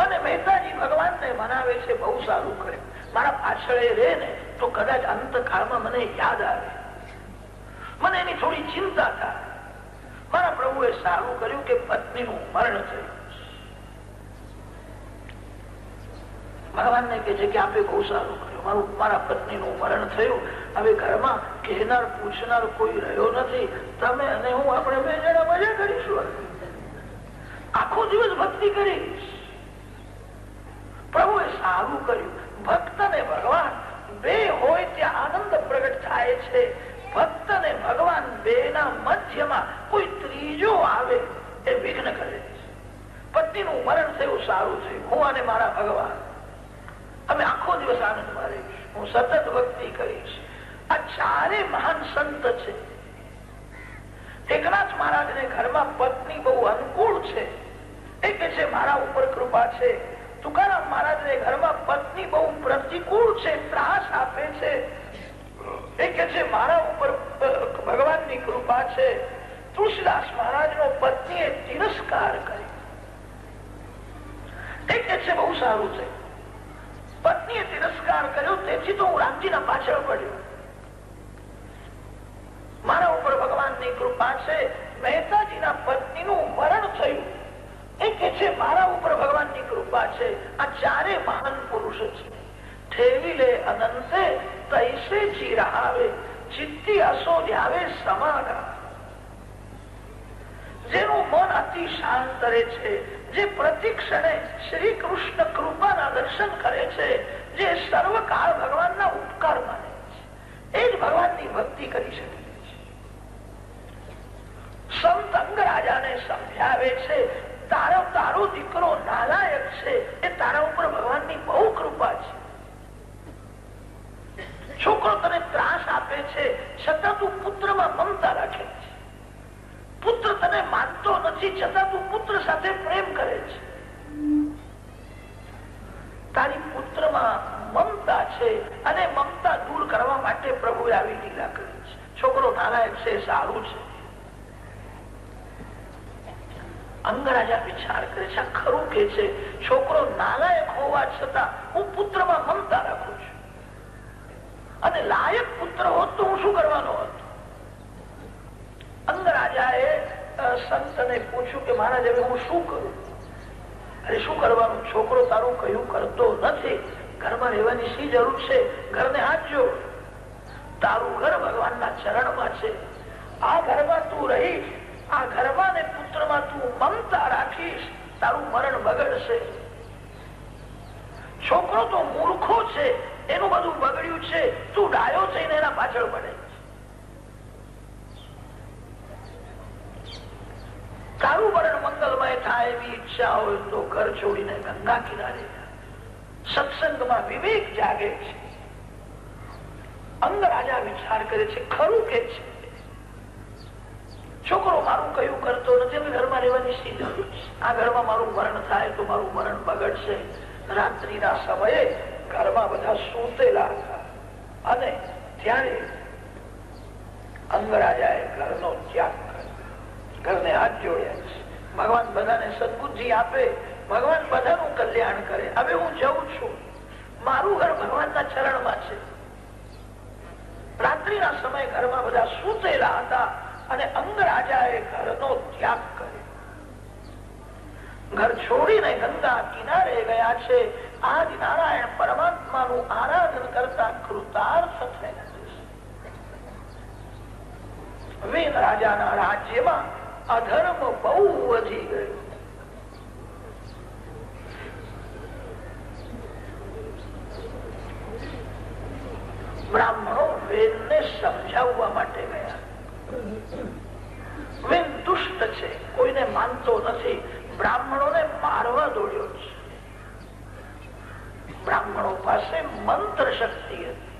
અને મહેતાજી ભગવાનને મનાવે છે, બહુ સારું કર્યું. મારા પાછળ રહે ને તો કદાચ અંતકાળમાં મને યાદ આવે, મને એની થોડી ચિંતા થાય. મારા પ્રભુએ સારું કર્યું કે પત્નીનું મરણ થયું. ભગવાનને કહે છે કે આપે બહુ સારું કર્યું, મારા પત્નીનું મરણ થયું. હવે ઘરમાં કહેનાર પૂછનાર કોઈ રહ્યો નથી. તમે અને હું આપણે બે જણા મજા કરીશું. આખો દિવસ ભક્તિ કરીશ. પ્રભુએ સારું કર્યું. ભક્ત ને ભગવાન બે હોય ત્યાં આનંદ પ્રગટ થાય છે. ભક્ત ને ભગવાન બે ના મધ્યમાં કોઈ ત્રીજો આવે એ વિઘ્ન કરે છે. પત્નીનું મરણ થયું, સારું થયું. હું અને મારા ભગવાન અમે આખો દિવસ આનંદમાં રહીશ. હું સતત ભક્તિ કરીશ. આ ચારે મહાન સંત છે. એકનાથ મહારાજને ઘરમાં પત્ની બહુ અનુકૂળ છે, એ કે છે મારા ઉપર કૃપા છે. તુકારામ મહારાજને ઘરમાં પત્ની બહુ પ્રતિકૂળ છે, ત્રાસ આપે છે, એ કે છે મારા ઉપર ભગવાનની કૃપા છે. તુલસીદાસ મહારાજનો પત્નીએ તિરસ્કાર કર્યો, એ કે છે બહુ સારું છે. પત્નીએ તિરસ્કાર કર્યો, તેથી તો હું રામજીના પાછળ પડ્યો. મારા ઉપર ભગવાનની કૃપા છે. મહેતાજીના પત્નીનું મરણ થયું, એ કે છે મારા ઉપર ભગવાનની કૃપા છે. આ ચારે મહાન પુરુષ છે. ઠેવી લે અનંતે તૈસે ચિરાવે, ચિત્તી અસોધ્યાવે સમાગા. જેનું મન અતિ શાંત રહે છે, જે પ્રતિક્ષણે શ્રી કૃષ્ણ કૃપાના દર્શન કરે છે, જે સર્વકાળ ભગવાનના ઉપકાર માને છે, એ જ ભગવાનની ભક્તિ કરી શકે છે. સંત અંગરાજાને સમજાવે છે તારો દીકરો નાલાયક છે, એ તારા ઉપર ભગવાનની બહુ કૃપા છે. છોકરો તને ત્રાસ આપે છે, છતાં તું પુત્રમાં મમતા રાખે છે. પુત્ર તને માનતો નથી, છતાં તું પુત્ર સાથે પ્રેમ કરે છે. તારી પુત્રમાં મમતા છે, અને મમતા દૂર કરવા માટે પ્રભુએ આવી લીલા કરી છે. છોકરો નાલાયક છે, સારું છે. અંગરાજા વિચાર કરે છે, ખરું કે છે, છોકરો નાલાયક હોવા છતાં હું પુત્રમાં મમતા રાખું છું, અને લાયક પુત્ર હોત તો હું શું કરવાનો હતો. અંગરાજાએ સંતને પૂછ્યું કે મહારાજ હવે હું શું કરું. અરે શું કરવાનું, છોકરો તારું કયું કરતો નથી, ઘરમાં રહેવાની શી જરૂર છે, ઘરને હાથ જોડ. તારું ઘર ભગવાનના ચરણમાં છે. આ ઘરમાં તું રહીશ, આ ઘરમાં ને પુત્રમાં તું મમતા રાખીશ, તારું મરણ બગડશે. છોકરો તો મૂર્ખો છે, એનું બધું બગડ્યું છે, તું ડાયો થઈને એના પાછળ પડે. તારું મરણ મંગલમય થાય એવી ઈચ્છા હોય તો ઘર છોડીને ગંગા કિનારે સત્સંગમાં વિવેક જાગે છે. અંગરાજા વિચાર કરે છે, ખરું કે છે, છોકરો મારું કયું કરતો નથી, હવે ઘરમાં રહેવાની શી જરૂર છે. આ ઘરમાં મારું મરણ થાય તો મારું મરણ બગડશે. રાત્રિના સમયે ઘરમાં બધા સૂતેલા હતા, અને ત્યારે અંગરાજાએ ઘરનો ત્યાગ કર્યો, ઘરને હાથ જોડ્યા છે. ભગવાન બધાને સદબુદ્ધિ આપે, ભગવાન બધાનું કલ્યાણ કરે. હવે હું જઉં છું, મારું ઘર ભગવાનના ચરણમાં છે. રાત્રિના સમયે ઘરમાં બધા સૂતેલા હતા, અને અંગરાજાએ ઘરનો ત્યાગ કર્યો. ઘર છોડીને ગંગા કિનારે ગયા છે. આજ નારાયણ પરમાત્માનું આરાધન કરતા કૃતાર્થ થયા. વેદ રાજાના રાજ્યમાં અધર્મ બહુ વધી ગયો. બ્રાહ્મણો વેદને સમજાવવા માટે ગયા. વેદ દુષ્ટ છે, કોઈને માનતો નથી. બ્રાહ્મણોને મારવા દોડ્યો છે. બ્રાહ્મણો પાસે મંત્ર શક્તિ હતી,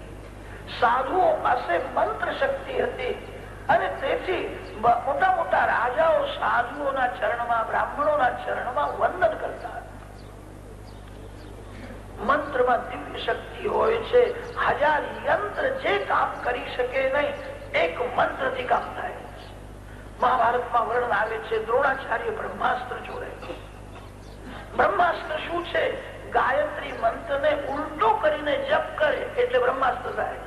સાધુઓ પાસે મંત્ર શક્તિ હતી, અને તેથી મોટા મોટા રાજાઓ સાધુઓના ચરણમાં, બ્રાહ્મણોના ચરણમાં વંદન કરતા. મંત્રમાં દિવ્ય શક્તિ હોય છે. 1000 યંત્ર જે કામ કરી શકે નહીં, એક મંત્રથી કામ થાય. મહાભારતમાં વર્ણન આવે છે, દ્રોણાચાર્ય બ્રહ્માસ્ત્ર જોડે. બ્રહ્માસ્ત્ર શું છે? ગાયત્રી મંત્રને ઉલટો કરીને જપ કરે એટલે બ્રહ્માસ્ત્ર થાય.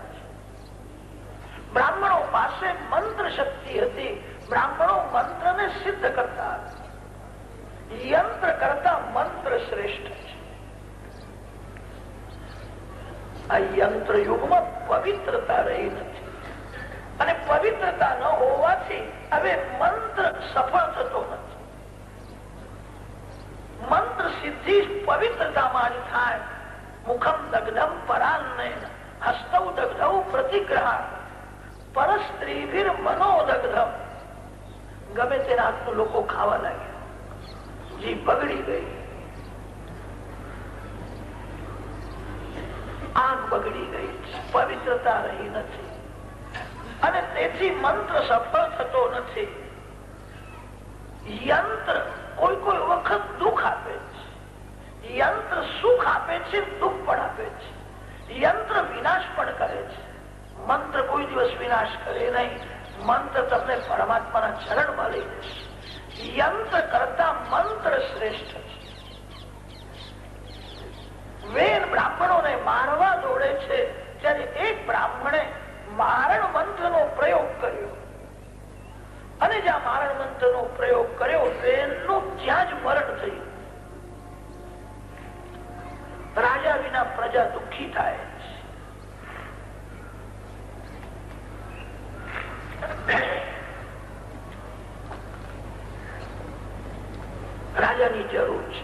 બ્રાહ્મણો પાસે મંત્ર શક્તિ હતી. બ્રાહ્મણો મંત્રને સિદ્ધ કરતા. યંત્ર કરતા મંત્ર શ્રેષ્ઠ છે. આ યંત્ર યુગમાં પવિત્રતા રહી નથી, અને પવિત્રતા ન હોવાથી હવે મંત્ર સફળ થતો નથી. મંત્ર સિદ્ધિ પવિત્રતામાં જ થાય. મુખમ દગ્ધમ પરાન્નેન હસ્તૌ દગ્ધૌ પ્રતિગ્રહ પરસ્ત્રીભીર મનોદગ્ધમ. ગમે તેના હાથનું લોકો ખાવા લાગ્યા, જીભ બગડી ગઈ, આંખ બગડી ગઈ, પવિત્રતા રહી નથી, અને તેથી મંત્ર સફળ થતો નથી. યંત્ર કોઈ કોઈ વખત દુઃખ આપે છે, યંત્ર સુખ આપે છે, દુઃખ પણ આપે છે. યંત્ર વિનાશ પણ કરે છે. મંત્ર કોઈ દિવસ વિનાશ કરે નહીં. મંત્ર તમને પરમાત્માના ચરણમાં લઈ જશે. યંત્ર કરતા મંત્ર શ્રેષ્ઠ છે. વેદ બ્રાહ્મણોને મારવા દોડે છે, ત્યારે એક બ્રાહ્મણે મારણ મંત્રનો પ્રયોગ કર્યો, અને જ્યાં મારણ મંત્રનો પ્રયોગ કર્યો, વેદનું ત્યાં જ મરણ થયું. રાજા વિના પ્રજા દુઃખી થાય. રાજાની જરૂર છે.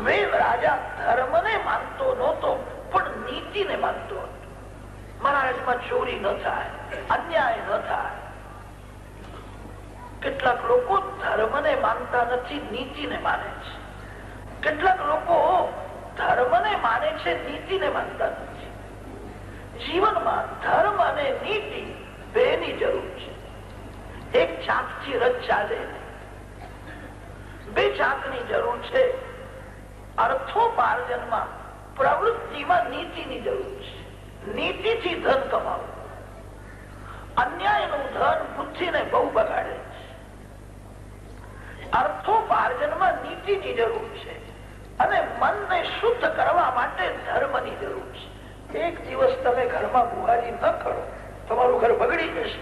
વેદ રાજા ધર્મને માનતો નહોતો, પણ નીતિને માનતો હતો. મારા રાજ્યમાં ચોરી ન થાય, અન્યાય ન થાય. કેટલાક લોકો ધર્મને માનતા નથી, નીતિને માને છે. કેટલાક લોકો ધર્મને માને છે, નીતિને માનતા નથી. જીવનમાં ધર્મ અને નીતિ બેની જરૂર છે. એક ચાકથી રથ ચાલે નહીં, બે ચાકની જરૂર છે. અર્થોપાર્જનમાં, પ્રવૃત્તિમાં નીતિની જરૂર છે. નીતિથી ધન કમાવું. અન્યાયનું ધન બુદ્ધિને બહુ બગાડે છે. અર્થોપાર્જનમાં નીતિની જરૂર છે, અને મનને શુદ્ધ કરવા માટે ધર્મની જરૂર છે. એક દિવસ તમે ઘરમાં બુહારી ન કરો, તમારું ઘર બગડી જશે.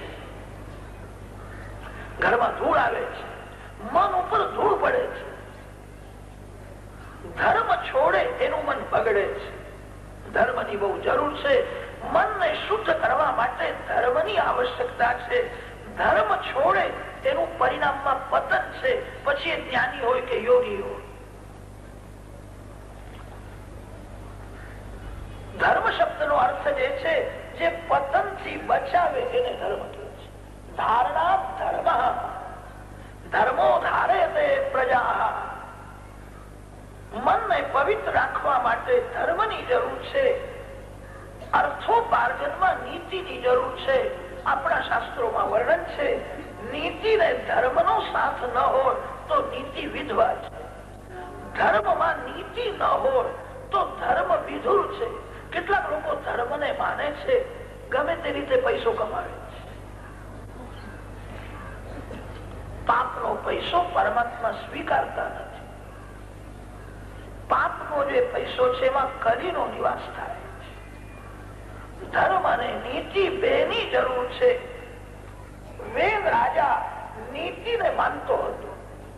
ઘરમાં ધૂળ આવે છે, મન ઉપર ધૂળ પડે છે. ધર્મ છોડે એનું મન બગડે છે. ધર્મની બહુ જરૂર છે. મનને શુદ્ધ કરવા માટે ધર્મની આવશ્યકતા છે. ધર્મ છોડે એનું પરિણામમાં પતન છે, પછી એ જ્ઞાની હોય કે યોગી હોય. ધર્મ શબ્દનો અર્થ જે છે, જે પતનથી બચાવે એને ધર્મ કહે છે. ધારણા ધર્મ, ધર્મો ધારે તે પ્રજા. મનને પવિત્ર રાખવા માટે ધર્મની જરૂર છે. અર્થોપાર્જનમાં નીતિની જરૂર છે. આપણા શાસ્ત્રોમાં વર્ણન છે, નીતિ ને ધર્મનો સાથ ન હોય તો નીતિ વિધવા છે. ધર્મમાં નીતિ ન હોય તો ધર્મ વિધુર છે. કેટલાક લોકો ધર્મને માને છે, ગમે તે રીતે પૈસો કમાવે છે. પાપનો પૈસો પરમાત્મા સ્વીકારતા નથી. પાપનો જે પૈસો છે એમાં કલીનો નિવાસ થાય છે. ધર્મ અને નીતિ બેની જરૂર છે. વેદ રાજા નીતિને માનતો હતો,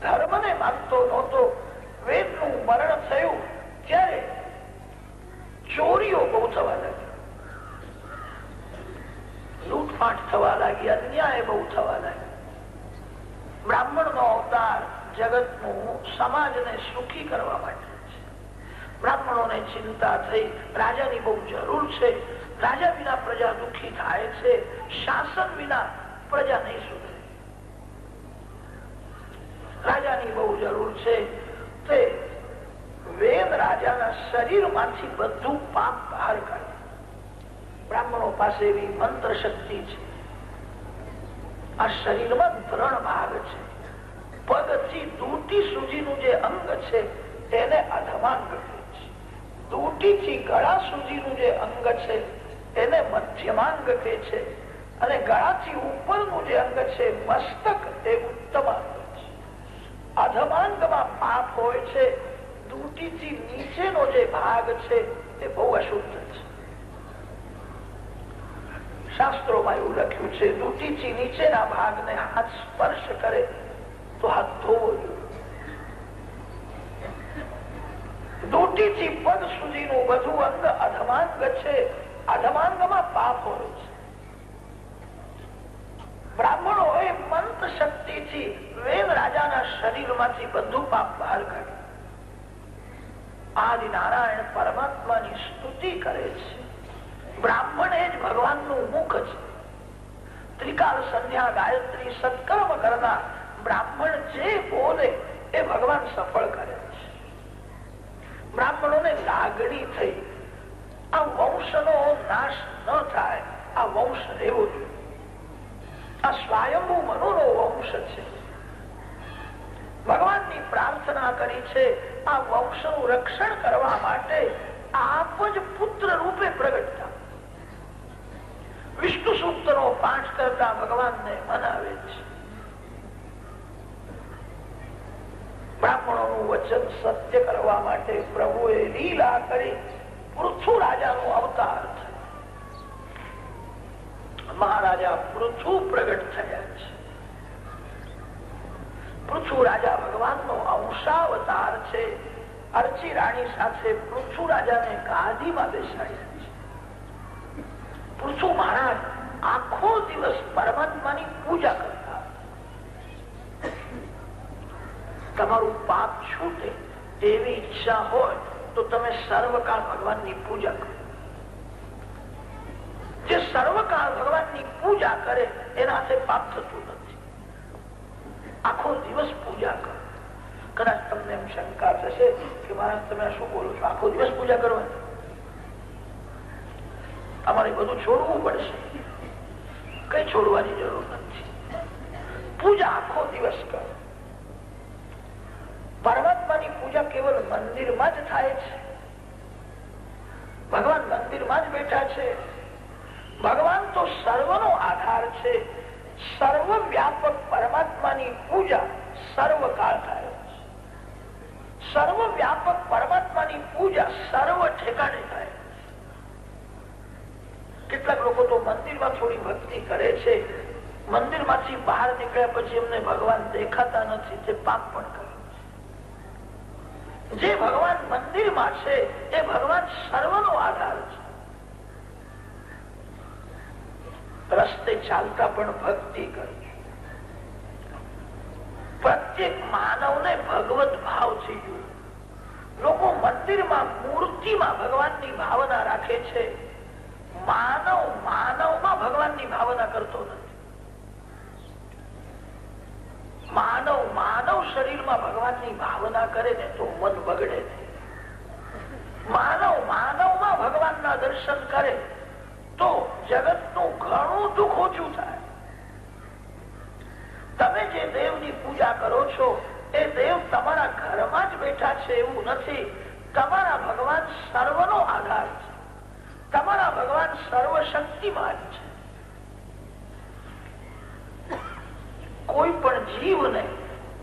ધર્મને માનતો નહોતો. વેદનું મરણ થયું ત્યારે ચોરીઓ બહુ થવા લાગી, લૂંટફાટ થવા લાગી, અન્યાય બહુ થવા લાગી. બ્રાહ્મણ નો અવતાર જગતનું સમાજને સુખી કરવા માટે છે. બ્રાહ્મણોને ચિંતા થઈ, રાજાની બહુ જરૂર છે. રાજા વિના પ્રજા દુઃખી થાય છે, શાસન વિના પ્રજા નહીં સુધરે. રાજાની બહુ જરૂર છે. તે વેદ રાજાના શરીરમાંથી બધું પાપ બહાર કાઢે. બ્રાહ્મણો પાસે એવી મંત્ર શક્તિ છે. આ શરીરમાં 3 ભાગ છે. પગથી દૂટી સુધીનું જે અંગ છે તેને અધમાંગ કહે છે. દૂટીથી ગળા સુધીનું જે અંગ છે એને મધ્યમાંગ કહે છે. અને ગળાથી ઉપરનું જે અંગ છે મસ્તક એ ઉત્તમાંગ છે. અધમાંગમાં પાપ હોય છે. દૂટીથી નીચેનો જે ભાગ છે એ બહુ અશુદ્ધ છે. શાસ્ત્રોમાં એવું લખ્યું છે, દૂટીથી નીચેના ભાગને હાથ સ્પર્શ કરે તો હાથ ધોવો જોઈએ. દૂટીથી પગ સુધીનું બધું અંગ અધમાંગ છે. અધમાંગમાં પાપ હોય છે. બ્રાહ્મણોએ મંત્ર શક્તિથી વેદ રાજાના શરીરમાંથી બધું પાપ બહાર કાઢ્યું. આદિ નારાયણ પરમાત્માની સ્તુતિ કરે છે. બ્રાહ્મણ એ જ ભગવાનનું મુખ છે. ત્રિકાળ સંધ્યા ગાયત્રી સત્કર્મ કરનાર બ્રાહ્મણ જે બોલે એ ભગવાન સફળ કરે છે. બ્રાહ્મણોને લાગણી થઈ, આ વંશનો નાશ ન થાય, આ વંશ રહેવો જોઈએ. આ સ્વયંભૂ મનુનો વંશ છે. ભગવાનની પ્રાર્થના કરી છે, આ વંશનું રક્ષણ કરવા માટે આપ જ પુત્ર રૂપે પ્રગટ થાઓ. વિષ્ણુ સૂક્તનો પાઠ કરતા ભગવાનને મનાવે છે. બ્રાહ્મણોનું વચન સત્ય કરવા માટે પ્રભુએ લીલા કરી પૃથુ રાજાનો અવતાર થયો. મહારાજા પૃથુ પ્રગટ થયા છે. પૃથુ રાજા ભગવાનનો અંશાવતાર છે. અર્ચી રાણી સાથે પૃથુ રાજાને ગાદીમાં બેસાડ્યા છે. પૃથુ મહારાજ આખો દિવસ પરમાત્માની પૂજા કરતા. તમારું પાપ છૂટે એવી ઈચ્છા હોય તો તમે સર્વકાળ ભગવાનની પૂજા કરો. જે સર્વકાળ ભગવાનની પૂજા કરે એનાથી પાપ થતું નથી. આખો દિવસ પૂજા કરો. કદાચ તમને એમ શંકા થશે કે મહારાજ તમે શું બોલો છો, આખો દિવસ પૂજા કરવાની? અમારે બધું છોડવું પડશે. કઈ છોડવાની જરૂર નથી. પૂજા આખો દિવસ કરો. પરમાત્માની પૂજા કેવલ મંદિરમાં જ થાય છે. ભગવાન મંદિરમાં જ બેઠા છે. ભગવાન તો સર્વનો આધાર છે. સર્વવ્યાપક પરમાત્માની પૂજા સર્વકાળ થાય છે. સર્વવ્યાપક પરમાત્માની પૂજા સર્વ ઠેકાણે થાય. કેટલાક લોકો તો મંદિરમાં થોડી ભક્તિ કરે છે, મંદિરમાંથી બહાર નીકળ્યા પછી એમને ભગવાન દેખાતા નથી, તે પાપ પણ કરે. જે ભગવાન મંદિરમાં છે એ ભગવાન સર્વનો આધાર છે. રસ્તે ચાલતા પણ ભક્તિ કરજો. પ્રત્યેક માનવને ભગવત ભાવથી જુઓ. લોકો મંદિરમાં મૂર્તિમાં ભગવાનની ભાવના રાખે છે. માનવમાં ભગવાનની ભાવના કરતો નથી. માનવ શરીરમાં ભગવાનની ભાવના કરે ને તો મન બગડે છે. માનવમાં ભગવાનના દર્શન કરે તો જગતનું ઘણું દુઃખ ઓછું થાય. તમે જે દેવની પૂજા કરો છો એ દેવ તમારા ઘરમાં જ બેઠા છે એવું નથી. તમારા ભગવાન સર્વનો આધાર છે. તમારા ભગવાન સર્વશક્તિમાન છે. કોઈ પણ જીવને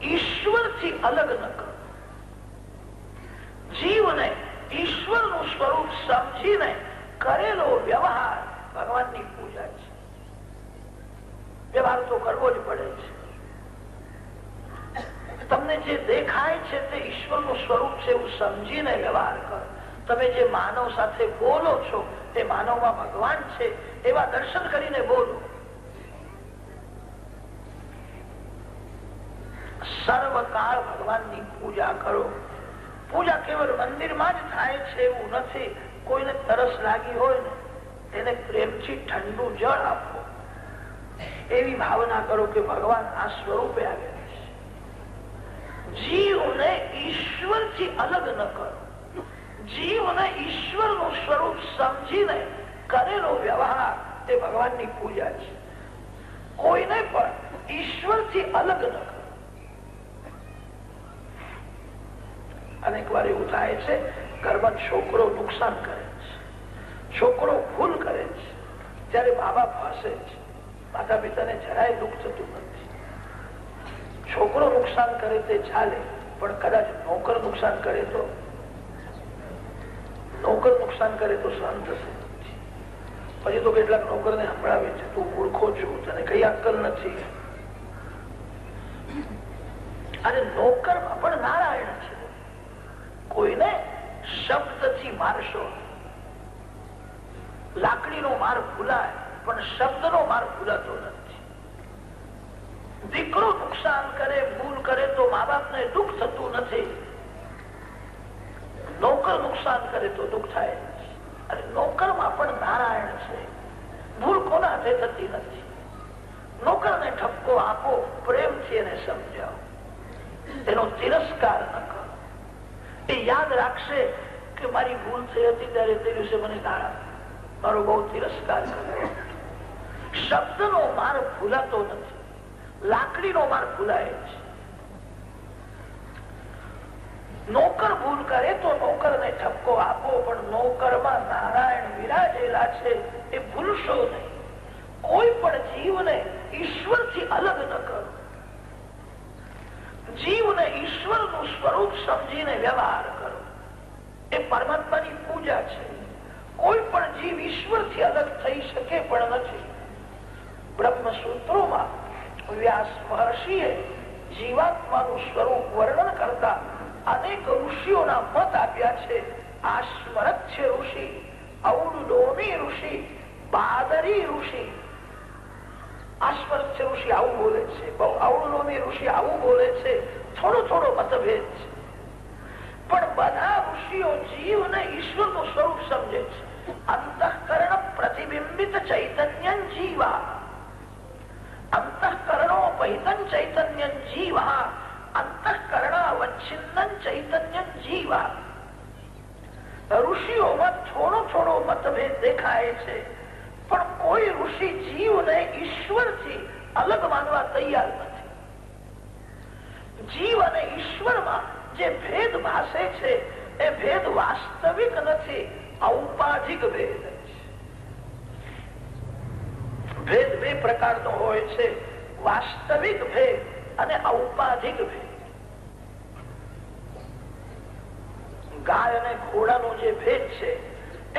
ઈશ્વરથી અલગ ન કરો. જીવને ઈશ્વરનું સ્વરૂપ સમજીને કરેલો વ્યવહાર ભગવાનની પૂજા છે. વ્યવહાર તો કરવો જ પડે છે. તમને જે દેખાય છે તે ઈશ્વરનું સ્વરૂપ છે એવું સમજીને વ્યવહાર કરો તમે જે માનવ સાથે બોલો છો તે માનવમાં ભગવાન છે એવા દર્શન કરીને બોલો. સર્વકાળ ભગવાનની પૂજા કરો. પૂજા કેવળ મંદિરમાં જ થાય છે એવું નથી. કોઈને તરસ લાગી હોય ને તેને પ્રેમથી ઠંડુ જળ આપો. એવી ભાવના કરો કે ભગવાન આ સ્વરૂપે આવેલા છે. જીવને ઈશ્વરથી અલગ ન કરો. જીવને ઈશ્વરનું સ્વરૂપ સમજીને કરેલો વ્યવહાર તે ભગવાનની પૂજા છે. કોઈને પણ ઈશ્વરથી અલગ ન કરો. અનેક વાર એવું થાય છે ઘરમાં છોકરો નુકસાન કરે છે, છોકરો ભૂલ કરે છે, ત્યારે મા બાપ હસે છે. માતા પિતાને જરાય દુઃખ થતું નથી. છોકરો નુકસાન કરે તે ચાલે, પણ કદાચ નોકર નુકસાન કરે તો સહન થશે નથી. પછી તો કેટલાક નોકરને સંભળાવે છે, તું મૂર્ખો છું, તને કઈ અક્કલ નથી. અને નોકરમાં પણ નારાયણ છે. કોઈને શબ્દથી મારશો. લાકડીનો માર ભૂલાય પણ શબ્દનો માર ભૂલાતો નથી. દીકરો નુકસાન કરે, ભૂલ કરે તો મા બાપને દુઃખ થતું નથી. નોકર નુકસાન કરે તો દુઃખ થાય. અને નોકરમાં પણ નારાયણ છે. ભૂલ કોના હાથે થતી નથી. નોકરને ઠપકો આપો, પ્રેમથી એને સમજાવો, એનો તિરસ્કાર ન કરો. એ યાદ રાખશે કે મારી ભૂલ થઈ હતી ત્યારે તે દિવસે મને ગાળા, મારો બહુ તિરસ્કાર કર્યો. શબ્દનો માર ભૂલાતો નથી, લાકડીનો માર ભૂલાય છે. નોકર ભૂલ કરે તો નોકરને ઠપકો આપો, પણ નોકરમાં નારાયણ વિરાજેલા છે એ ભૂલશો નહીં. કોઈ પણ જીવને ઈશ્વરથી અલગ ન કરો. જીવને ઈશ્વરનું સ્વરૂપ સમજીને વ્યવહાર કરો. એ પરમાત્માની પૂજા છે. કોઈ પણ જીવ ઈશ્વરથી અલગ થઈ શકે પણ નથી. બ્રહ્મસૂત્રોમાં વ્યાસ મહર્ષિએ જીવાત્માનું સ્વરૂપ વર્ણન કરતા અનેક ઋષિઓના મત આપ્યા છે. આશ્વરથ્ય ઋષિ, ઔડુલોમી ઋષિ, બાદરી ઋષિ. આશ્વરથ્ય ઋષિ આવું બોલે છે, ઔડુલોમી ઋષિ આવું બોલે છે. થોડો મતભેદ છે, પણ બધા ઋષિઓ જીવને ઈશ્વરનું સ્વરૂપ સમજે છે. અંતઃકરણ પ્રતિબિંબિત ચૈતન્ય જીવા, અંતઃકરણોપહિતં ચૈતન્ય જીવા, અંતઃકરણાવચ્છિન્ન ચૈતન્ય જીવા. ઋષિઓમાં થોડો મતભેદ દેખાય છે, પણ કોઈ ઋષિ જીવને ઈશ્વરથી અલગ માનવા તૈયાર નથી. જીવ અને ઈશ્વરમાં જે ભેદ ભાસે છે એ ભેદ વાસ્તવિક નથી, ઔપાધિક ભેદ છે. ભેદ બે પ્રકારનો હોય છે, વાસ્તવિક ભેદ અને ઔપાધિક ભેદ. ગાય અને ઘોડાનો જે ભેદ છે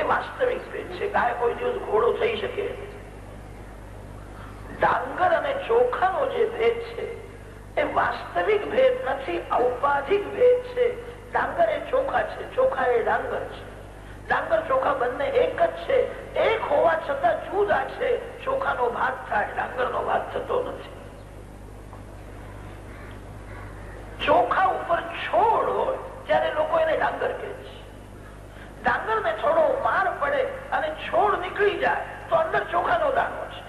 એ વાસ્તવિક ભેદ છે. ગાય કોઈ દિવસ ઘોડો થઈ શકે. ડાંગર અને ચોખાનો જે ભેદ છે એ વાસ્તવિક ભેદ નથી, ઔપાધિક ભેદ છે. ડાંગર એ ચોખા છે, ચોખા એ ડાંગર છે. ડાંગર ચોખા બંને એક જ છે, એક હોવા છતાં જુદા છે. ચોખાનો ભાત થાય, ડાંગરનો ભાત થતો નથી. ચોખા ઉપર છોડ હોય ત્યારે લોકો એને ડાંગર કહે છે. ડાંગર ને થોડો માર પડે અને છોડ નીકળી જાય તો અંદર ચોખાનો દાણો છે.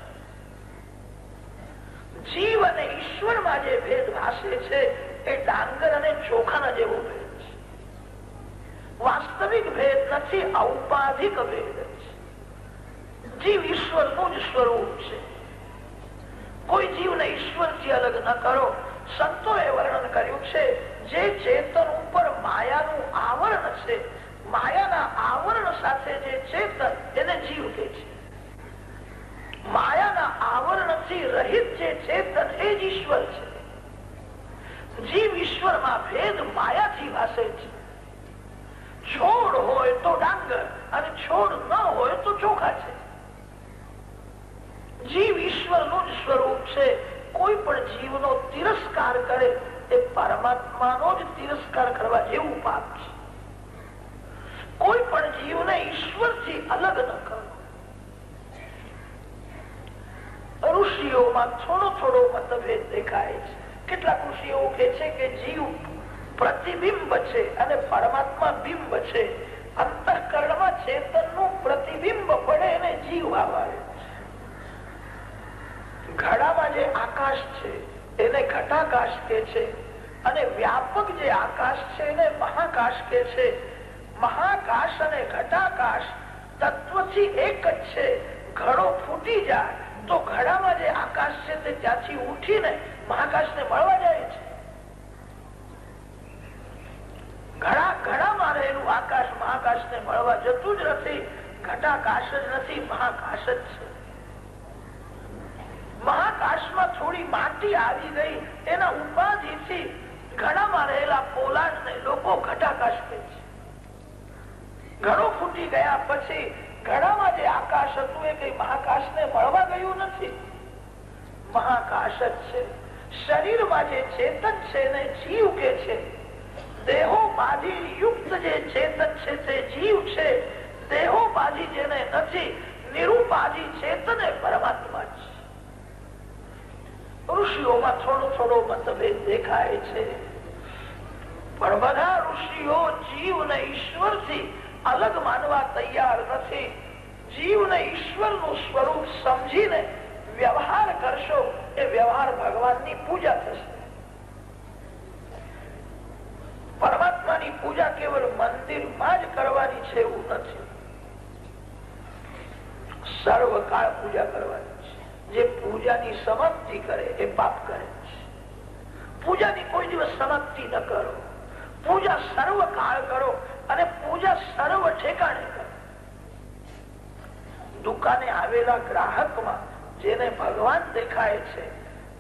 જીવ અને ઈશ્વરમાં જે ભેદ ભાસે છે એ ડાંગર અને ચોખાના જેવો ભેદ છે. વાસ્તવિક ભેદ નથી, ઔપાધિક ભેદ છે. જીવ ઈશ્વરનું જ સ્વરૂપ છે. કોઈ જીવને ઈશ્વરથી અલગ ન કરો. સંતોએ વર્ણન કર્યું છે, જે ચેતન ઉપર માયાનું આવરણ છે, માયાના આવરણ સાથે જે ચેતન એને જીવ કહે છે. માયાના આવરણથી રહિત જે ચેતન એ જ ઈશ્વર છે. જીવ ઈશ્વરમાં ભેદ માયાથી ભાસે છે. છોડ હોય તો ડાંગર અને છોડ ન હોય તો ચોખા છે. જીવ ઈશ્વરનું જ સ્વરૂપ છે. કોઈ પણ જીવનો તિરસ્કાર કરે એ પરમાત્માનો જ તિરસ્કાર કરવા જેવું પાપ છે. કોઈ પણ જીવને ઈશ્વરથી અલગ ન કરો. ઋષિઓમાં થોડો મતભેદ દેખાય છે. કેટલાક ઋષિઓ કહે છે કે જીવ પ્રતિબિંબ છે અને પરમાત્મા બિંબ છે. અંતઃકરણમાં ચેતનનું પ્રતિબિંબ પડે અને જીવ આવે. ઘડામાં જે આકાશ છે એને ઘટાકાશ કે છે અને વ્યાપક જે આકાશ છે એને મહાકાશ કે છે. મહાકાશ અને ઘટાકાશ તત્વથી એક જ છે. ઘડો ફૂટી જાય તો ઘડામાં જે આકાશ છે તે ત્યાંથી ઉઠીને મહાકાશને મળવા જાય છે. ઘડામાં રહેલું આકાશ મહાકાશને મળવા જતું જ નથી. ઘટાકાશ જ નથી, મહાકાશ જ છે. મહાકાશમાં થોડી માટી આવી ગઈ એના ઉપાધિથી ઘડામાં રહેલા પોલાદને લોકો ઘટાકાશ કહે છે. ઘડો ફૂટી ગયા પછી ઘડામાં જે આકાશ હતું એ કઈ મહાકાશને મળવા ગયું નથી, મહાકાશ જ છે. શરીરમાં જે ચેતન છે એને જીવ કે છે. દેહોપાધિ યુક્ત જે ચેતન છે તે જીવ છે. દેહોપાધિ જેને નથી, નિરૂપાધિ ચેતન એ પરમાત્મા છે. ઋષિઓમાં થોડો મતભેદ દેખાય છે, પણ બધા ઋષિઓ જીવને ઈશ્વરથી અલગ માનવા તૈયાર નથી. જીવને ઈશ્વરનું સ્વરૂપ સમજીને વ્યવહાર કરશો એ વ્યવહાર ભગવાનની પૂજા થશે. પરમાત્માની પૂજા કેવળ મંદિરમાં જ કરવાની છે એવું નથી. સર્વકાળ પૂજા કરવાની છે. જે પૂજાની સમાપ્તિ કરે એ પાપ કરે છે. પૂજાની કોઈ દિવસ સમાપ્તિ ન કરો. પૂજા સર્વકાળ કરો અને પૂજા સર્વ ઠેકાણે કરો. દુકાને આવેલા ગ્રાહકમાં જેને ભગવાન દેખાય છે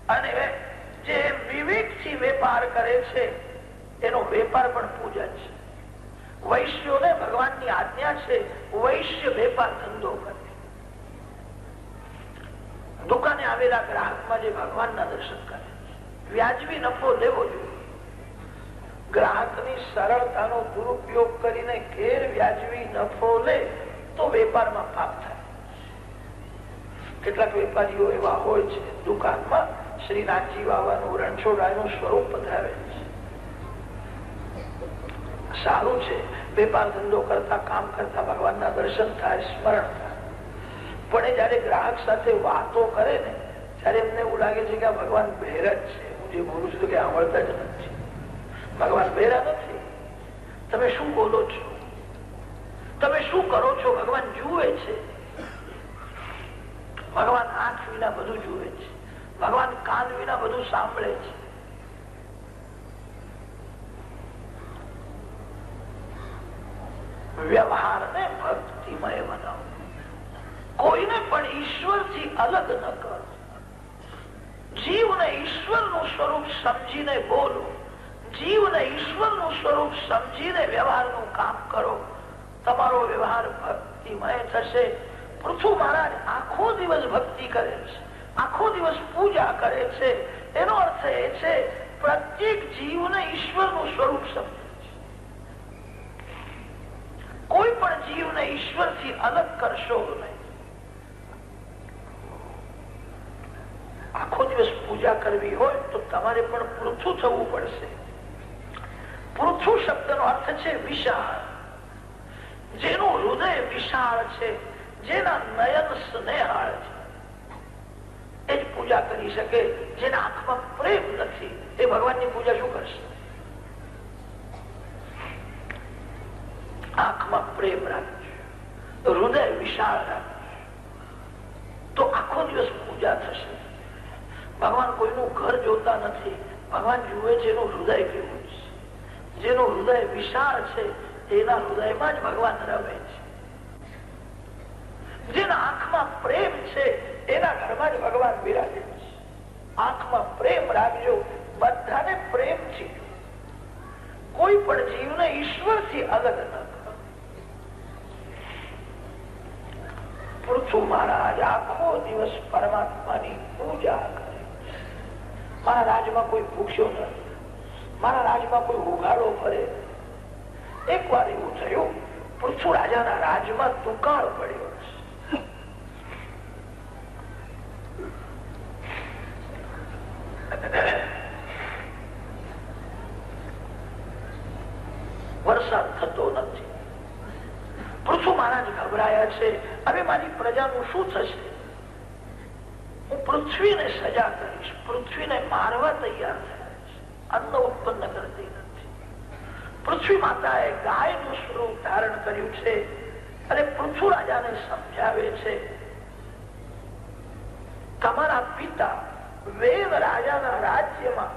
અને જે વિવેકથી વેપાર કરે છે એનો વેપાર પણ પૂજા છે. વૈશ્યોને ભગવાનની આજ્ઞા છે વૈશ્ય વેપાર ધંધો કરે. દુકાને આવેલા ગ્રાહકમાં જે ભગવાનના દર્શન કરે, વ્યાજબી નફો લેવો જોઈએ. ગ્રાહકની સરળતાનો દુરુપયોગ કરીને ગેર વ્યાજબી નફો લે તો વેપારમાં પાપ થાય. કેટલાક વેપારીઓ એવા હોય છે દુકાનમાં શ્રીનાથજી બાબાનું રણછોડરાયનું સ્વરૂપ પધરાવે છે. સારું છે, વેપાર ધંધો કરતા કામ કરતા ભગવાનના દર્શન થાય, સ્મરણ થાય. પણ એ જયારે ગ્રાહક સાથે વાતો કરે ને ત્યારે એમને એવું લાગે છે કે આ ભગવાન બહેરા જ છે. હું જે બોલું છું કે આવડતા જ નથી. ભગવાન બહેરા નથી. તમે શું બોલો છો, તમે શું કરો છો, ભગવાન જુએ છે. ભગવાન આંખ વિના બધું જુએ છે. ભગવાન કાન વિના બધું સાંભળે છે. વ્યવહારને ભક્તિમય બનાવો. કોઈને પણ ઈશ્વરથી અલગ ન કરો. જીવને ઈશ્વરનું સ્વરૂપ સમજીને બોલો. જીવને ઈશ્વરનું સ્વરૂપ સમજીને વ્યવહારનું કામ કરો. તમારો વ્યવહાર ભક્તિમય થશે. પૃથુ મહારાજ આખો દિવસ ભક્તિ કરે છે, આખો દિવસ પૂજા કરે છે. એનો અર્થ એ છે પ્રત્યેક જીવને ઈશ્વરનું સ્વરૂપ સમજે છે. કોઈ પણ જીવને ઈશ્વરથી અલગ કરશો નહીં. આખો દિવસ પૂજા કરવી હોય તો તમારે પણ પૃથુ થવું પડશે. પૃથુ શબ્દનો અર્થ છે વિશાળ. જેનું હૃદય વિશાળ છે, જેના નયન સ્નેહાળ છે, એ જ પૂજા કરી શકે. જેના આંખમાં પ્રેમ નથી એ ભગવાનની પૂજા શું કરશે? આંખમાં પ્રેમ રાખજો, હૃદય વિશાળ રાખજો, તો આખો દિવસ પૂજા થશે. ભગવાન કોઈનું ઘર જોતા નથી, ભગવાન જુએ છે એનું હૃદય કેવું છે. જેનું હૃદય વિશાળ છે એના હૃદયમાં જ ભગવાન રમે છે. જેના આંખમાં પ્રેમ છે એના ઘરમાં જ ભગવાન બિરાજે છે. આંખમાં પ્રેમ રાખજો, બધાને પ્રેમથી. કોઈ પણ જીવને ઈશ્વરથી અલગ ન કરો. પૃથુ મહારાજ આખો દિવસ પરમાત્માની પૂજા કરે. મારા રાજમાં કોઈ ભૂખ્યો નથી, મારા રાજમાં કોઈ ઉઘાડો ફરે. એક વાર એવું થયું પૃથુ રાજાના રાજમાં દુકાળ પડ્યો છે. વરસાદ થતો નથી. પૃથુ મહારાજ ગભરાયા છે. હવે મારી પ્રજાનું શું થશે? હું પૃથ્વીને સજા કરીશ. પૃથ્વીને મારવા તૈયાર થયા છે. અન્ન ઉત્પન્ન કરતી નથી. પૃથ્વી માતાએ ગાયનું સ્વરૂપ ધારણ કર્યું છે અને પૃથુ રાજાને સમજાવે છે, તમારા પિતા વેદ રાજાના રાજ્યમાં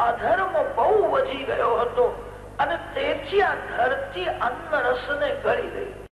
અધર્મ બહુ વધી ગયો હતો અને તેથી આ ધરતી અન્ન રસને ગળી ગઈ છે.